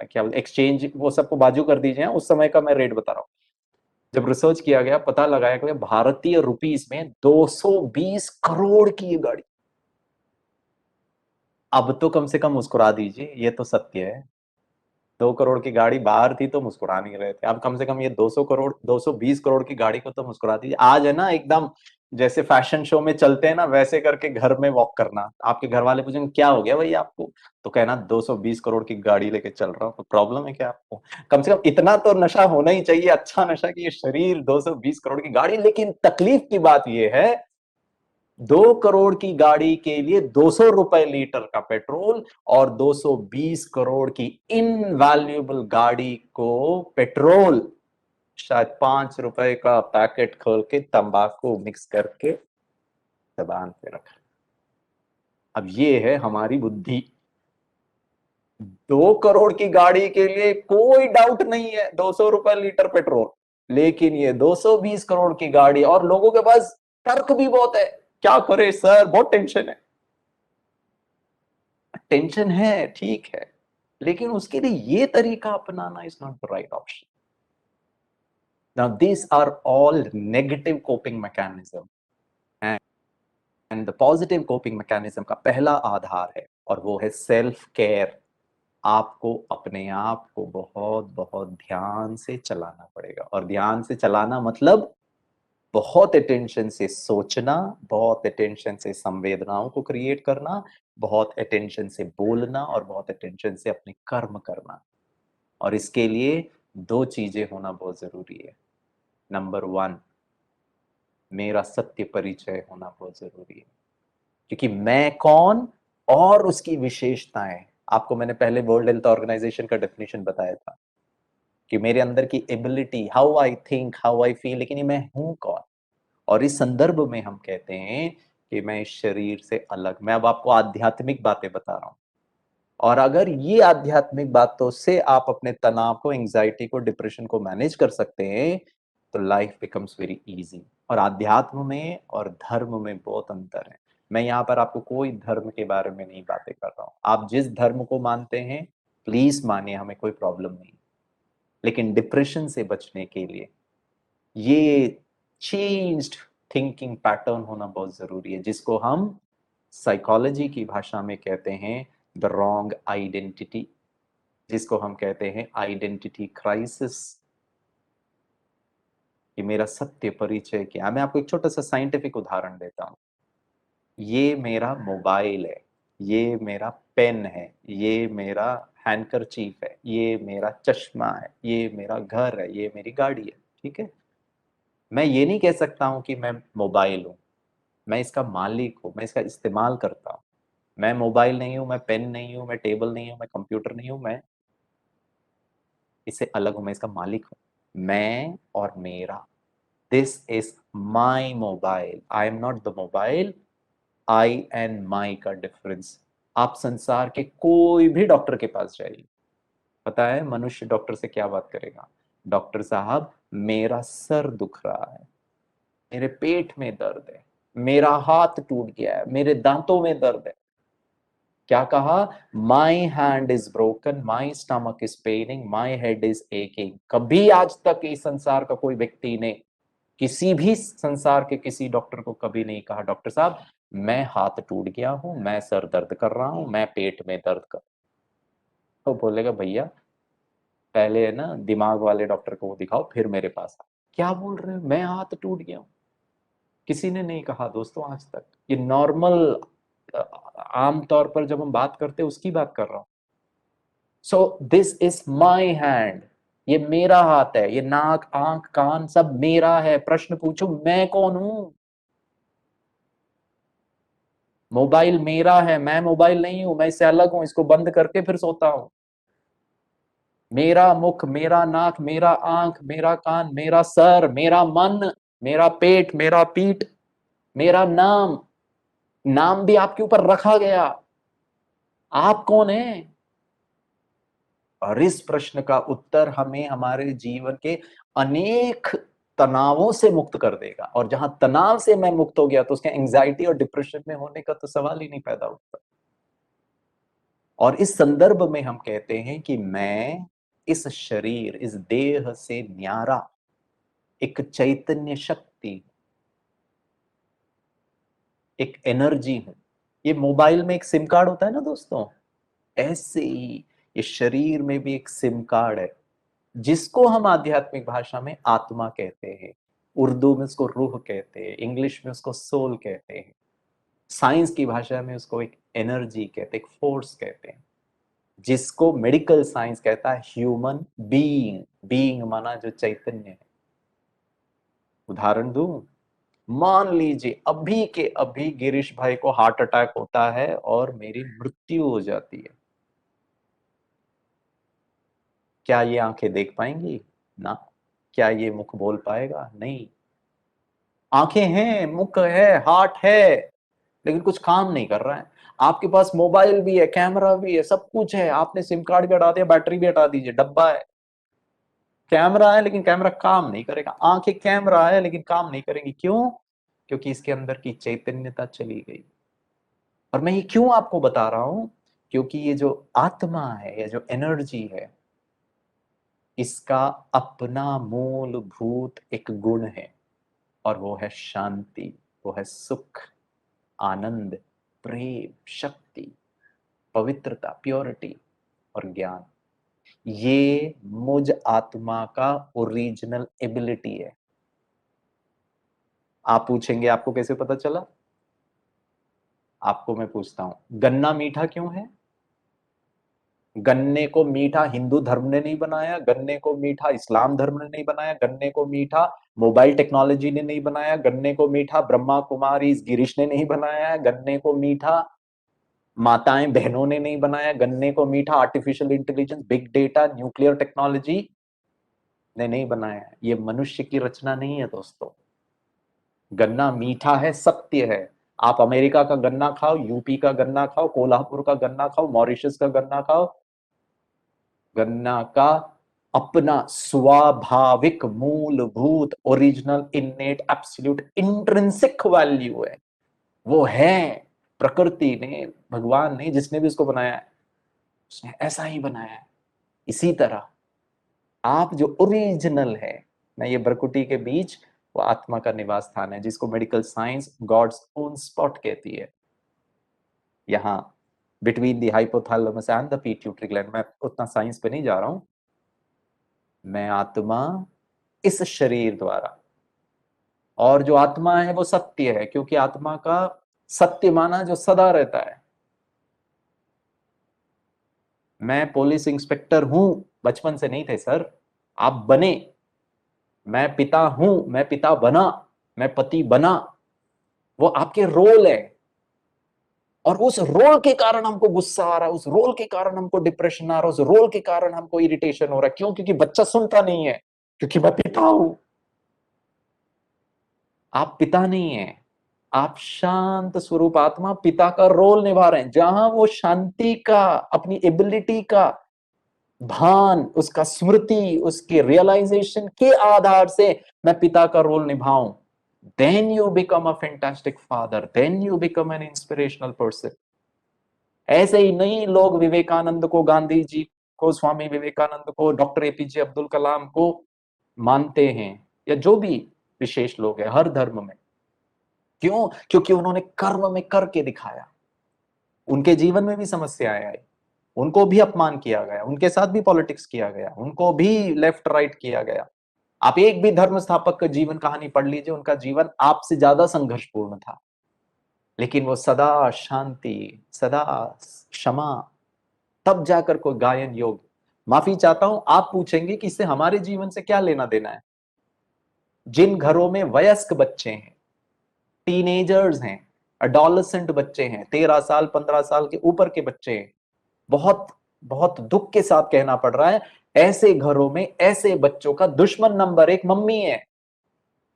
क्या एक्सचेंज वो सबको बाजू कर दीजिए, उस समय का मैं रेट बता रहा हूँ। जब रिसर्च किया गया पता लगाया गया भारतीय रुपीस में 220 करोड़ की ये गाड़ी। अब तो कम से कम मुस्कुरा दीजिए, ये तो सत्य है। 2 करोड़ की गाड़ी बाहर थी तो मुस्कुरा नहीं रहे थे, अब कम से कम ये 200 करोड़, 220 करोड़ की गाड़ी को तो मुस्कुरा दीजिए। आज है ना एकदम जैसे फैशन शो में चलते हैं ना, वैसे करके घर में वॉक करना। आपके घर वाले पूछेंगे क्या हो गया भाई आपको, तो कहना 220 करोड़ की गाड़ी लेके चल रहा हूँ, तो प्रॉब्लम है क्या आपको? कम से कम इतना तो नशा होना ही चाहिए, अच्छा नशा, कि ये शरीर 220 करोड़ की गाड़ी। लेकिन तकलीफ की बात ये है 2 करोड़ की गाड़ी के लिए 200 रुपए लीटर का पेट्रोल और 220 करोड़ की इनवैल्यूएबल गाड़ी को पेट्रोल शायद 5 रुपए का पैकेट खोल के तंबाकू मिक्स करके जबान पे रखा। अब ये है हमारी बुद्धि। 2 करोड़ की गाड़ी के लिए कोई डाउट नहीं है 200 रुपए लीटर पेट्रोल, लेकिन ये 220 करोड़ की गाड़ी, और लोगों के पास तर्क भी बहुत है। क्या करे सर, बहुत टेंशन है। टेंशन है ठीक है, लेकिन उसके लिए ये तरीका अपनाना is not the right option. Now this are all negative coping mechanism, and the positive coping mechanism का पहला आधार है और वो है सेल्फ केयर। आपको अपने आप को बहुत बहुत ध्यान से चलाना पड़ेगा, और ध्यान से चलाना मतलब बहुत अटेंशन से सोचना, बहुत अटेंशन से संवेदनाओं को क्रिएट करना, बहुत अटेंशन से बोलना और बहुत अटेंशन से अपने कर्म करना। और इसके लिए 2 चीजें होना बहुत जरूरी है। नंबर 1, मेरा सत्य परिचय होना बहुत जरूरी है, क्योंकि मैं कौन और उसकी विशेषताएं, आपको मैंने पहले वर्ल्ड हेल्थ ऑर्गेनाइजेशन का डेफिनेशन बताया था कि मेरे अंदर की ability, how I think, how I feel, लेकिन ये मैं हूं कौन। और इस संदर्भ में हम कहते हैं कि मैं इस शरीर से अलग, मैं अब आपको आध्यात्मिक बातें बता रहा हूं। और अगर ये आध्यात्मिक बातों से आप अपने तनाव को, एंजाइटी को, डिप्रेशन को मैनेज कर सकते हैं तो लाइफ बिकम्स वेरी इजी। और आध्यात्म में और धर्म में बहुत अंतर है। मैं यहाँ पर आपको कोई धर्म के बारे में नहीं बातें कर रहा हूँ, आप जिस धर्म को मानते हैं प्लीज मानिए, हमें कोई प्रॉब्लम नहीं। लेकिन डिप्रेशन से बचने के लिए ये चेंज्ड थिंकिंग पैटर्न होना बहुत जरूरी है, जिसको हम साइकोलॉजी की भाषा में कहते हैं द रॉन्ग आइडेंटिटी, जिसको हम कहते हैं आइडेंटिटी क्राइसिस। कि मेरा सत्य परिचय क्या। मैं आपको एक छोटा सा साइंटिफिक उदाहरण देता हूं। ये मेरा मोबाइल है, ये मेरा पेन है, ये मेरा हैंडकरचीफ है, ये मेरा चश्मा है, ये मेरा घर है, ये मेरी गाड़ी है। ठीक है, मैं ये नहीं कह सकता हूं कि मैं मोबाइल हूं, मैं इसका मालिक हूं, मैं इसका इस्तेमाल करता हूं। मैं मोबाइल नहीं हूं, मैं पेन नहीं हूं, मैं टेबल नहीं हूं, मैं कंप्यूटर नहीं हूं, मैं इससे अलग हूं, मैं इसका मालिक हूं। मैं और मेरा, this is my mobile, I am not the mobile. I and my का डिफरेंस। आप संसार के कोई भी डॉक्टर के पास जाइए, पता है मनुष्य डॉक्टर से क्या बात करेगा? डॉक्टर साहब मेरा सर दुख रहा है, मेरे पेट में दर्द है, मेरा हाथ टूट गया है, मेरे दांतों में दर्द है। क्या कहा? My hand is broken, my stomach is paining, my head is aching. कभी आज तक इस संसार का कोई व्यक्ति ने किसी भी संसार के किसी डॉक्टर को कभी नहीं कहा डॉक्टर साहब मैं हाथ टूट गया हूं, मैं सर दर्द कर रहा हूं, मैं पेट में दर्द कर। तो बोलेगा भैया पहले है ना दिमाग वाले डॉक्टर को दिखाओ फिर मेरे पास आओ। क्या बोल रहे हो, मैं हाथ टूट गया हूं? किसी ने नहीं कहा दोस्तों आज तक। ये नॉर्मल आम तौर पर जब हम बात करते हैं उसकी बात कर रहा हूं। So this is my hand, ये मेरा हाथ है, ये नाक आंख कान सब मेरा है। प्रश्न पूछो मैं कौन हूं? मोबाइल मेरा है, मैं मोबाइल नहीं हूं, मैं इससे अलग हूं, इसको बंद करके फिर सोता हूं। मेरा मुख, मेरा नाक, मेरा आंख, मेरा कान, मेरा सर, मेरा मन, मेरा पेट, मेरा पीठ, मेरा नाम। नाम भी आपके ऊपर रखा गया। आप कौन है? और इस प्रश्न का उत्तर हमें हमारे जीवन के अनेक तनावों से मुक्त कर देगा। और जहां तनाव से मैं मुक्त हो गया तो उसके एंजाइटी और डिप्रेशन में होने का तो सवाल ही नहीं पैदा होता। और इस संदर्भ में हम कहते हैं कि मैं इस शरीर, इस देह से न्यारा एक चैतन्य शक्ति, एक एनर्जी हूं। ये मोबाइल में एक सिम कार्ड होता है ना दोस्तों, ऐसे ही ये शरीर में भी एक सिम कार्ड है, जिसको हम आध्यात्मिक भाषा में आत्मा कहते हैं, उर्दू में उसको रूह कहते हैं, इंग्लिश में उसको सोल कहते हैं, साइंस की भाषा में उसको एक एनर्जी कहते हैं, एक फोर्स कहते हैं, जिसको मेडिकल साइंस कहता है ह्यूमन बीइंग। बीइंग माना जो चैतन्य है। उदाहरण दूं, मान लीजिए अभी के अभी गिरीश भाई को हार्ट अटैक होता है और मेरी मृत्यु हो जाती है, क्या ये आंखें देख पाएंगी? ना। क्या ये मुख बोल पाएगा? नहीं। आंखें हैं, मुख है, हार्ट है, लेकिन कुछ काम नहीं कर रहा है। आपके पास मोबाइल भी है, कैमरा भी है, सब कुछ है, आपने सिम कार्ड भी हटा दिया, बैटरी भी हटा दीजिए, डब्बा है। कैमरा है लेकिन कैमरा काम नहीं करेगा। आंखें कैमरा है लेकिन काम नहीं करेंगी। क्यों? क्योंकि इसके अंदर की चैतन्यता चली गई। और मैं ये क्यों आपको बता रहा हूं? क्योंकि ये जो आत्मा है, ये जो एनर्जी है, इसका अपना मूलभूत एक गुण है, और वो है शांति, वो है सुख, आनंद, प्रेम, शक्ति, पवित्रता, प्योरिटी और ज्ञान। ये मुझ आत्मा का ओरिजिनल एबिलिटी है। आप पूछेंगे आपको कैसे पता चला? आपको मैं पूछता हूं, गन्ना मीठा क्यों है? गन्ने को मीठा हिंदू धर्म ने नहीं बनाया, गन्ने को मीठा इस्लाम धर्म ने नहीं बनाया, गन्ने को मीठा मोबाइल टेक्नोलॉजी ने नहीं बनाया, गन्ने को मीठा ब्रह्मा कुमारी गिरीश ने नहीं बनाया, गन्ने को मीठा माताएं बहनों ने नहीं बनाया, गन्ने को मीठा artificial intelligence, big data, nuclear technology ने नहीं बनाया। ये मनुष्य की रचना नहीं है दोस्तों। गन्ना मीठा है, सत्य है। आप अमेरिका का गन्ना खाओ, यूपी का गन्ना खाओ, कोल्हापुर का गन्ना खाओ, मॉरिशस का गन्ना खाओ, गन्ना का अपना स्वाभाविक मूलभूत original innate absolute intrinsic value है। वो है, प्रकृति ने, भगवान ने, जिसने भी उसको बनाया है उसने ऐसा ही बनाया है। इसी तरह आप जो ओरिजिनल है, मैं ये बरकुटी के बीच वो आत्मा का निवास स्थान है, जिसको medical science God's own spot कहती है। यहाँ between the hypothalamus and the pituitary gland. मैं उतना साइंस पे नहीं जा रहा हूं। मैं आत्मा इस शरीर द्वारा, और जो आत्मा है वो सत्य है, क्योंकि आत्मा का सत्य माना जो सदा रहता है। मैं पुलिस इंस्पेक्टर हूं, बचपन से नहीं थे सर, आप बने। मैं पिता हूं, मैं पिता बना, मैं पति बना, वो आपके रोल है। और उस रोल के कारण हमको गुस्सा आ रहा है, उस रोल के कारण हमको डिप्रेशन आ रहा है, उस रोल के कारण हमको इरिटेशन हो रहा है। क्यों? क्योंकि बच्चा सुनता नहीं है, क्योंकि मैं पिता हूं। आप पिता नहीं है, आप शांत स्वरूप आत्मा पिता का रोल निभा रहे हैं। जहां वो शांति का, अपनी एबिलिटी का भान, उसका स्मृति, उसके रियलाइजेशन के आधार से मैं पिता का role निभाऊं, then you become a fantastic father, then you become an inspirational person। ऐसे ही नहीं लोग विवेकानंद को, गांधी जी को, स्वामी विवेकानंद को, डॉक्टर एपीजे अब्दुल कलाम को मानते हैं, या जो भी विशेष लोग हैं हर धर्म में। क्यों? क्योंकि उन्होंने कर्म में करके दिखाया। उनके जीवन में भी समस्याएं आई, उनको भी अपमान किया गया, उनके साथ भी पॉलिटिक्स किया गया, उनको भी लेफ्ट राइट किया गया। आप एक भी धर्म स्थापक का जीवन कहानी पढ़ लीजिए, उनका जीवन आपसे ज्यादा संघर्षपूर्ण था, लेकिन वो सदा शांति, सदा क्षमा, तब जाकर कोई गायन योग। माफी चाहता हूं, आप पूछेंगे कि इससे हमारे जीवन से क्या लेना देना है। जिन घरों में वयस्क बच्चे हैं, टीनेजर्स हैं, एडोलेसेंट बच्चे हैं, 13 साल 15 साल के ऊपर के बच्चे हैं, बहुत बहुत दुख के साथ कहना पड़ रहा है, ऐसे घरों में ऐसे बच्चों का दुश्मन नंबर 1 मम्मी है,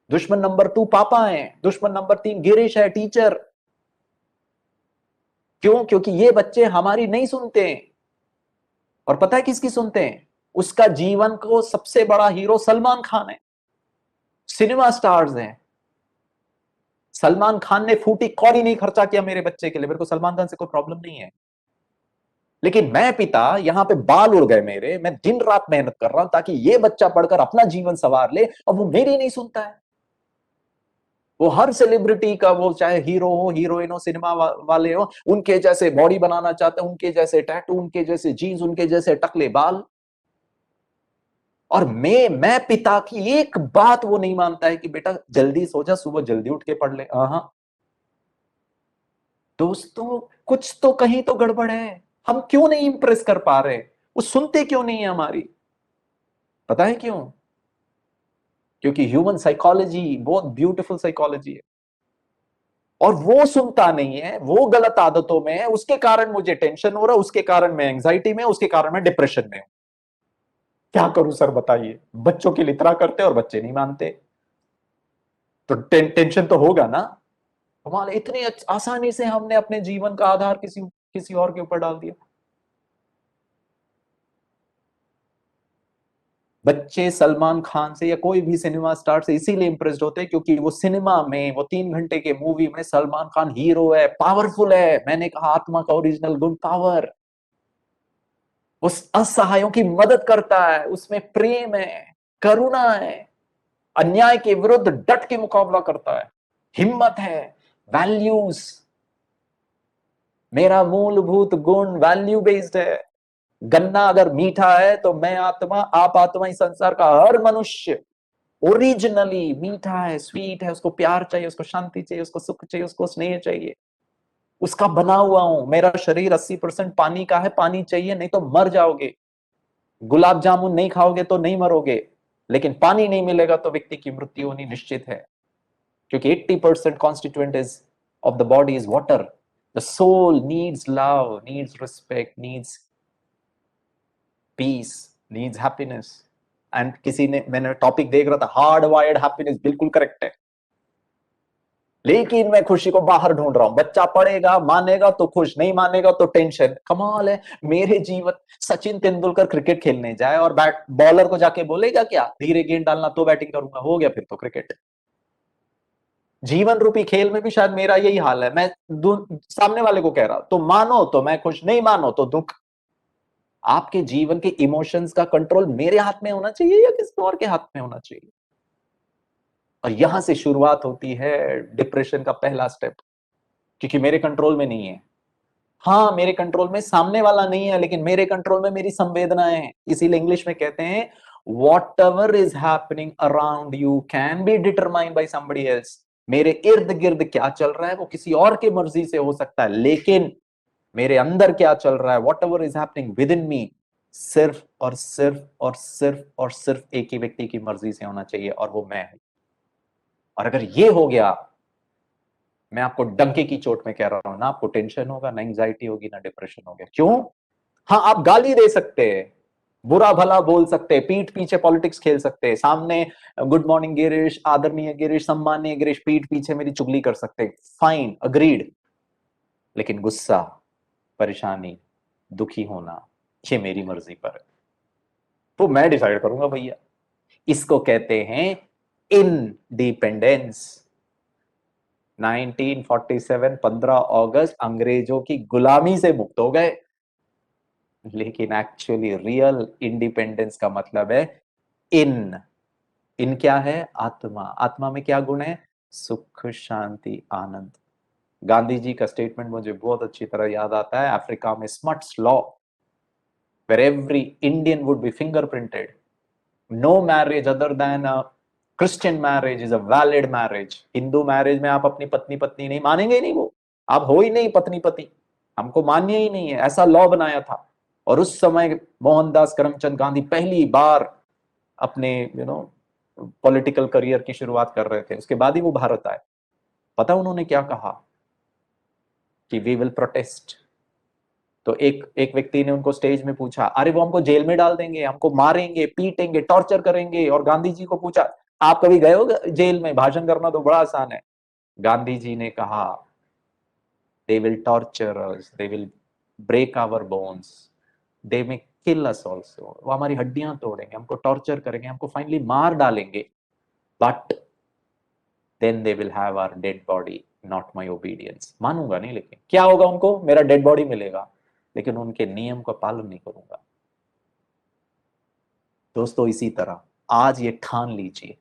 दुश्मन नंबर 2 पापा है, दुश्मन नंबर 3 गिरीश है, टीचर। क्यों? क्योंकि ये बच्चे हमारी नहीं सुनते हैं। और पता है किसकी सुनते हैं? उसका जीवन को सबसे बड़ा हीरो सलमान खान है, सिनेमा स्टार्स हैं। सलमान खान ने फूटी कौड़ी नहीं खर्चा किया मेरे बच्चे के लिए, मेरे को सलमान खान से कोई प्रॉब्लम नहीं है। लेकिन मैं पिता, यहां पे बाल उड़ गए मेरे, मैं दिन रात मेहनत कर रहा हूं ताकि ये बच्चा पढ़कर अपना जीवन संवार ले, और वो मेरी नहीं सुनता है। वो हर सेलिब्रिटी का, वो चाहे हीरो हो, हीरोइन हो, सिनेमा वाले हो, उनके जैसे बॉडी बनाना चाहते हैं, उनके जैसे टैटू, उनके जैसे जीन्स, उनके जैसे टकले बाल। और मैं पिता की एक बात वो नहीं मानता है कि बेटा जल्दी सो जा, सुबह जल्दी उठ के पढ़ ले। हाँ दोस्तों, कुछ तो कहीं तो गड़बड़ है। हम क्यों नहीं इंप्रेस कर पा रहे? वो सुनते क्यों नहीं है हमारी? पता है क्यों? क्योंकि ह्यूमन साइकोलॉजी बहुत ब्यूटीफुल साइकोलॉजी है, और वो सुनता नहीं है, वो गलत आदतों में है, उसके कारण मुझे टेंशन हो रहा है, उसके कारण मैं एंजाइटी में, उसके कारण मैं डिप्रेशन में हूं। क्या करूं सर बताइए? बच्चों के लिए इतना करते और बच्चे नहीं मानते, तो टेंशन तो होगा ना। हमारे इतनी आसानी से हमने अपने जीवन का आधार किसी और के ऊपर डाल दिया। बच्चे सलमान खान से या कोई भी सिनेमा स्टार से इसीलिए इंप्रेस्ड होते हैं क्योंकि वो सिनेमा में, वो 3 घंटे के मूवी में सलमान खान हीरो है, पावरफुल है। मैंने कहा आत्मा का ओरिजिनल गुण पावर। उस असहायों की मदद करता है, उसमें प्रेम है, करुणा है, अन्याय के विरुद्ध डट के मुकाबला करता है, हिम्मत है, वैल्यूज। मेरा मूलभूत गुण वैल्यू बेस्ड है। गन्ना अगर मीठा है तो मैं आत्मा, आप आत्मा, इस संसार का हर मनुष्य ओरिजिनली मीठा है, स्वीट है, उसको प्यार चाहिए, उसको शांति चाहिए, उसको सुख चाहिए, उसको स्नेह चाहिए, उसका बना हुआ हूं। मेरा शरीर 80% पानी का है, पानी चाहिए नहीं तो मर जाओगे। गुलाब जामुन नहीं खाओगे तो नहीं मरोगे, लेकिन पानी नहीं मिलेगा तो व्यक्ति की मृत्यु होनी निश्चित है, क्योंकि 80% constituent is of the body is water. The soul needs love, needs respect, needs peace, needs happiness. And किसी ने, मैंने टॉपिक देख रहा था, हार्ड वायर्ड हैप्पीनेस, बिल्कुल करेक्ट है। लेकिन मैं खुशी को बाहर ढूंढ रहा हूं। बच्चा पढ़ेगा, मानेगा तो खुश, नहीं मानेगा तो टेंशन। कमाल है मेरे जीवन। सचिन तेंदुलकर क्रिकेट खेलने जाए और बैट बॉलर को जाके बोलेगा क्या, धीरे गेंद डालना तो बैटिंग करूंगा, हो गया फिर तो क्रिकेट। जीवन रूपी खेल में भी शायद मेरा यही हाल है। मैं सामने वाले को कह रहा हूं तो मानो तो मैं खुश, नहीं मानो तो दुख। आपके जीवन के इमोशंस का कंट्रोल मेरे हाथ में होना चाहिए या किसी और के हाथ में होना चाहिए? और यहां से शुरुआत होती है डिप्रेशन का पहला स्टेप, क्योंकि मेरे कंट्रोल में नहीं है। हाँ मेरे कंट्रोल में सामने वाला नहीं है, लेकिन मेरे कंट्रोल में मेरी संवेदनाएं हैं। इसीलिए इंग्लिश में कहते हैं whatever is happening around you can be determined by somebody else। मेरे इर्द गिर्द क्या चल रहा है वो किसी और की मर्जी से हो सकता है, लेकिन मेरे अंदर क्या चल रहा है, whatever is happening within me, सिर्फ और सिर्फ और सिर्फ और सिर्फ एक ही व्यक्ति की मर्जी से होना चाहिए, और वो मैं हूं। और अगर ये हो गया, मैं आपको डंके की चोट में कह रहा हूं, ना आपको टेंशन होगा, ना एंजाइटी होगी, ना डिप्रेशन होगा। क्यों? हाँ आप गाली दे सकते हैं, बुरा भला बोल सकते हैं, पीठ पीछे पॉलिटिक्स खेल सकते हैं, सामने गुड मॉर्निंग गिरीश, आदरणीय गिरीश, सम्मानीय गिरीश, पीठ पीछे मेरी चुगली कर सकते हैं, फाइन, अग्रीड। लेकिन गुस्सा, परेशानी, दुखी होना, ये मेरी मर्जी पर है, तो मैं डिसाइड करूंगा भैया। इसको कहते हैं इंडिपेंडेंस। 1947 15 अगस्त अंग्रेजों की गुलामी से मुक्त हो गए, लेकिन एक्चुअली रियल इंडिपेंडेंस का मतलब है इन क्या है? आत्मा। आत्मा में क्या गुण है? सुख, शांति, आनंद। गांधी जी का स्टेटमेंट मुझे बहुत अच्छी तरह याद आता है, अफ्रीका में smuts law where every Indian would be fingerprinted, no marriage other than a Christian marriage is a valid marriage। Hindu marriage में आप अपनी पत्नी पत्नी नहीं मानेंगे ही नहीं, वो आप हो ही नहीं पत्नी पति, हमको मान्य ही नहीं है, ऐसा लॉ बनाया था। और उस समय मोहनदास करमचंद गांधी पहली बार अपने पॉलिटिकल करियर की शुरुआत कर रहे थे, उसके बाद ही वो भारत आए। पता उन्होंने क्या कहा? कि वी विल प्रोटेस्ट। तो एक व्यक्ति ने उनको स्टेज में पूछा, अरे वो हमको जेल में डाल देंगे, हमको मारेंगे, पीटेंगे, टॉर्चर करेंगे। और गांधी जी को पूछा, आप कभी गए हो जेल में? भाषण करना तो बड़ा आसान है। गांधी जी ने कहा, they will torture us, they will break our bones, they may kill us also. वो हमारी हड्डियां तोड़ेंगे, हमको टॉर्चर करेंगे, हमको फाइनली मार डालेंगे, but then they will have our dead body, not my obedience. मानूंगा नहीं, लेकिन क्या होगा? उनको मेरा डेड बॉडी मिलेगा, लेकिन उनके नियम का पालन नहीं करूंगा। दोस्तों इसी तरह आज ये ठान लीजिए,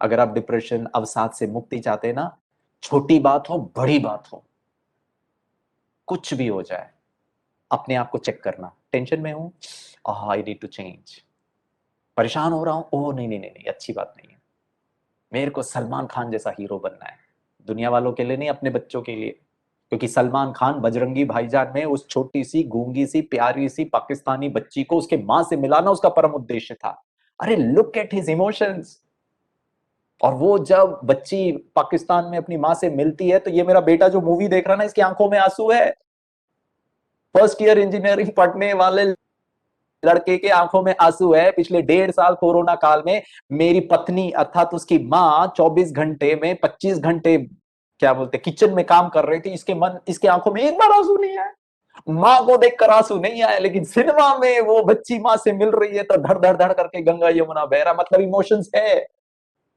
अगर आप डिप्रेशन अवसाद से मुक्ति चाहते हैं ना, छोटी बात हो बड़ी बात हो, कुछ भी हो जाए, अपने आप को चेक करना। टेंशन में हूं, आई नीड टू चेंज। परेशान हो रहा हूं, ओह नहीं नहीं नहीं नहीं, अच्छी बात नहीं है, मेरे को सलमान खान जैसा हीरो बनना है। दुनिया वालों के लिए नहीं, अपने बच्चों के लिए। क्योंकि सलमान खान बजरंगी भाईजान में उस छोटी सी गूंगी सी प्यारी सी पाकिस्तानी बच्ची को उसके मां से मिलाना उसका परम उद्देश्य था। अरे लुक एट हिज इमोशंस। और वो जब बच्ची पाकिस्तान में अपनी मां से मिलती है, तो ये मेरा बेटा जो मूवी देख रहा है ना, इसकी आंखों में आंसू है। फर्स्ट ईयर इंजीनियरिंग पढ़ने वाले लड़के के आंखों में आंसू है। पिछले 1.5 साल कोरोना काल में मेरी पत्नी अर्थात उसकी मां 24 घंटे में 25 घंटे क्या बोलते किचन में काम कर रही थी, इसके आंखों में एक बार आंसू नहीं आया। मां को देखकर आंसू नहीं आया, लेकिन सिनेमा में वो बच्ची मां से मिल रही है तो धड़ धड़ धड़ करके गंगा यमुना बह रहा। मतलब इमोशंस है,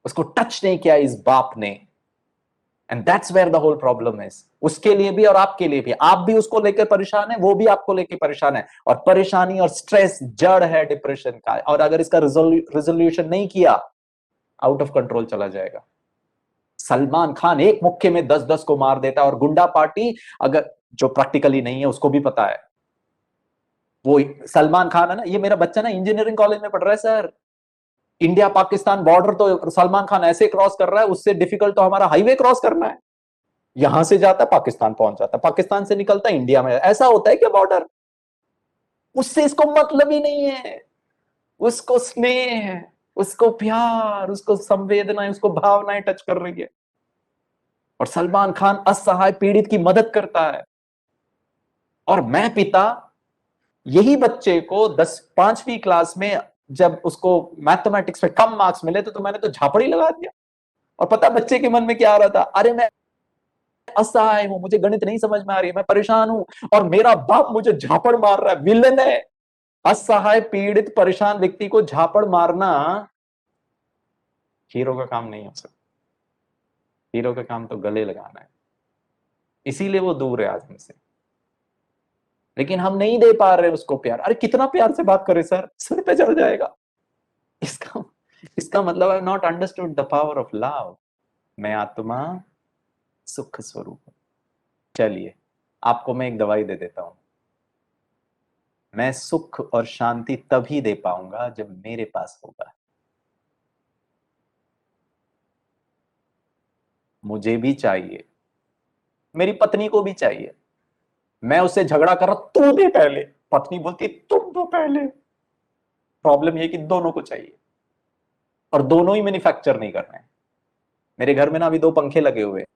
उसको टच नहीं किया इस बाप ने। And that's where the whole problem is. उसके लिए भी और आपके लिए भी, आप भी उसको लेकर परेशान है, वो भी आपको लेकर परेशान है। और परेशानी और स्ट्रेस जड़ है डिप्रेशन का, और अगर इसका रिजोल्यूशन नहीं किया, आउट ऑफ कंट्रोल चला जाएगा। सलमान खान एक मुक्के में 10-10 को मार देता है, और गुंडा पार्टी, अगर जो प्रैक्टिकली नहीं है उसको भी पता है, वो सलमान खान है ना, ये मेरा बच्चा ना इंजीनियरिंग कॉलेज में पढ़ रहा है सर। इंडिया पाकिस्तान बॉर्डर तो सलमान खान ऐसे क्रॉस कर रहा है, उससे डिफिकल्ट तो हमारा हाईवे क्रॉस करना है। यहां से जाता है पाकिस्तान पहुंच जाता है, पाकिस्तान से निकलता है इंडिया में। ऐसा होता है क्या बॉर्डर? उससे इसको मतलब ही नहीं है। उसको स्नेह है, उसको प्यार, उसको संवेदनाएं, उसको भावनाएं टच कर रही है। और सलमान खान असहाय पीड़ित की मदद करता है। और मैं पिता यही बच्चे को 5वीं क्लास में जब उसको मैथमेटिक्स में कम मार्क्स मिले तो मैंने तो झापड़ी लगा दिया। और पता बच्चे के मन में क्या आ रहा था? अरे मैं असहाय हूं, मुझे गणित नहीं समझ में आ रही है, मैं परेशान हूं, और मेरा बाप मुझे झापड़ मार रहा है। विलन है। असहाय पीड़ित परेशान व्यक्ति को झापड़ मारना हीरो का काम नहीं हो सकता। हीरो का काम तो गले लगाना है। इसीलिए वो दूर है आज हमसे, लेकिन हम नहीं दे पा रहे उसको प्यार। अरे कितना प्यार से बात करे सर, सिर पे चढ़ जाएगा। इसका मतलब I not understood the power of love. मैं आत्मा सुख स्वरूप हूं। चलिए आपको मैं एक दवाई दे देता हूं, मैं सुख और शांति तभी दे पाऊंगा जब मेरे पास होगा। मुझे भी चाहिए, मेरी पत्नी को भी चाहिए। मैं उससे झगड़ा कर रहा, तू दे पहले, पत्नी बोलती तुम दो पहले। प्रॉब्लम ये कि दोनों को चाहिए और दोनों ही मैन्युफैक्चर नहीं कर रहे हैं। मेरे घर में ना अभी 2 पंखे लगे हुए हैं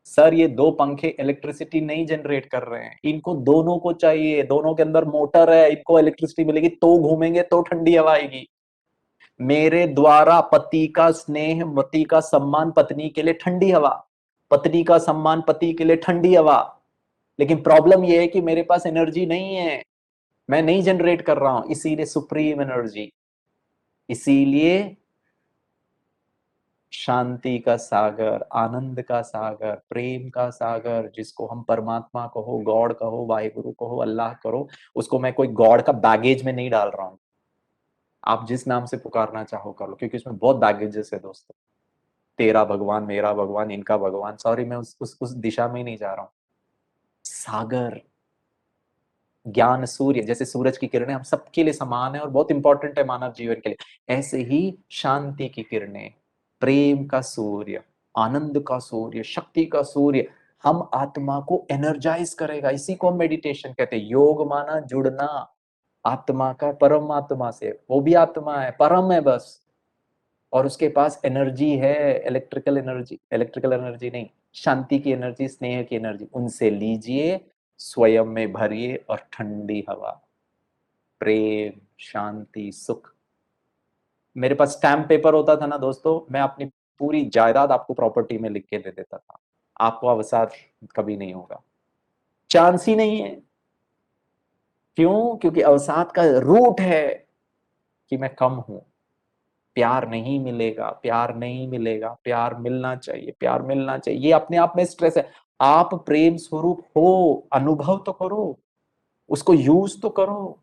सर, ये 2 पंखे इलेक्ट्रिसिटी नहीं जनरेट कर रहे हैं, इनको दोनों को चाहिए, दोनों के अंदर मोटर है, इनको इलेक्ट्रिसिटी मिलेगी तो घूमेंगे तो ठंडी हवा आएगी। मेरे द्वारा पति का स्नेह, पति का सम्मान पत्नी के लिए ठंडी हवा, पत्नी का सम्मान पति के लिए ठंडी हवा। लेकिन प्रॉब्लम यह है कि मेरे पास एनर्जी नहीं है, मैं नहीं जनरेट कर रहा हूं, इसीलिए सुप्रीम एनर्जी, इसीलिए शांति का सागर, आनंद का सागर, प्रेम का सागर, जिसको हम परमात्मा कहो, गॉड कहो, वाहिगुरु कहो, अल्लाह करो, उसको मैं कोई गॉड का बैगेज में नहीं डाल रहा हूं। आप जिस नाम से पुकारना चाहो कर लो, क्योंकि उसमें बहुत बैगेजेस है दोस्तों। तेरा भगवान, मेरा भगवान, इनका भगवान, सॉरी मैं उस दिशा में ही नहीं जा रहा हूं। सागर, ज्ञान सूर्य, जैसे सूरज की किरणें हम सबके लिए समान है और बहुत इंपॉर्टेंट है मानव जीवन के लिए, ऐसे ही शांति की किरणें, प्रेम का सूर्य, आनंद का सूर्य, शक्ति का सूर्य हम आत्मा को एनर्जाइज करेगा। इसी को हम मेडिटेशन कहते हैं। योग माना जुड़ना आत्मा का परमात्मा से, वो भी आत्मा है, परम है बस, और उसके पास एनर्जी है, इलेक्ट्रिकल एनर्जी नहीं, शांति की एनर्जी, स्नेह की एनर्जी, उनसे लीजिए, स्वयं में भरिए और ठंडी हवा, प्रेम, शांति, सुख। मेरे पास स्टैम्प पेपर होता था ना दोस्तों, मैं अपनी पूरी जायदाद आपको प्रॉपर्टी में लिख के दे देता था, आपको अवसाद कभी नहीं होगा, चांस ही नहीं है। क्यों? क्योंकि अवसाद का रूट है कि मैं कम हूं, प्यार नहीं मिलेगा, प्यार नहीं मिलेगा, प्यार मिलना चाहिए, प्यार मिलना चाहिए, ये अपने आप में स्ट्रेस है। आप प्रेम स्वरूप हो, अनुभव तो करो, उसको यूज तो करो,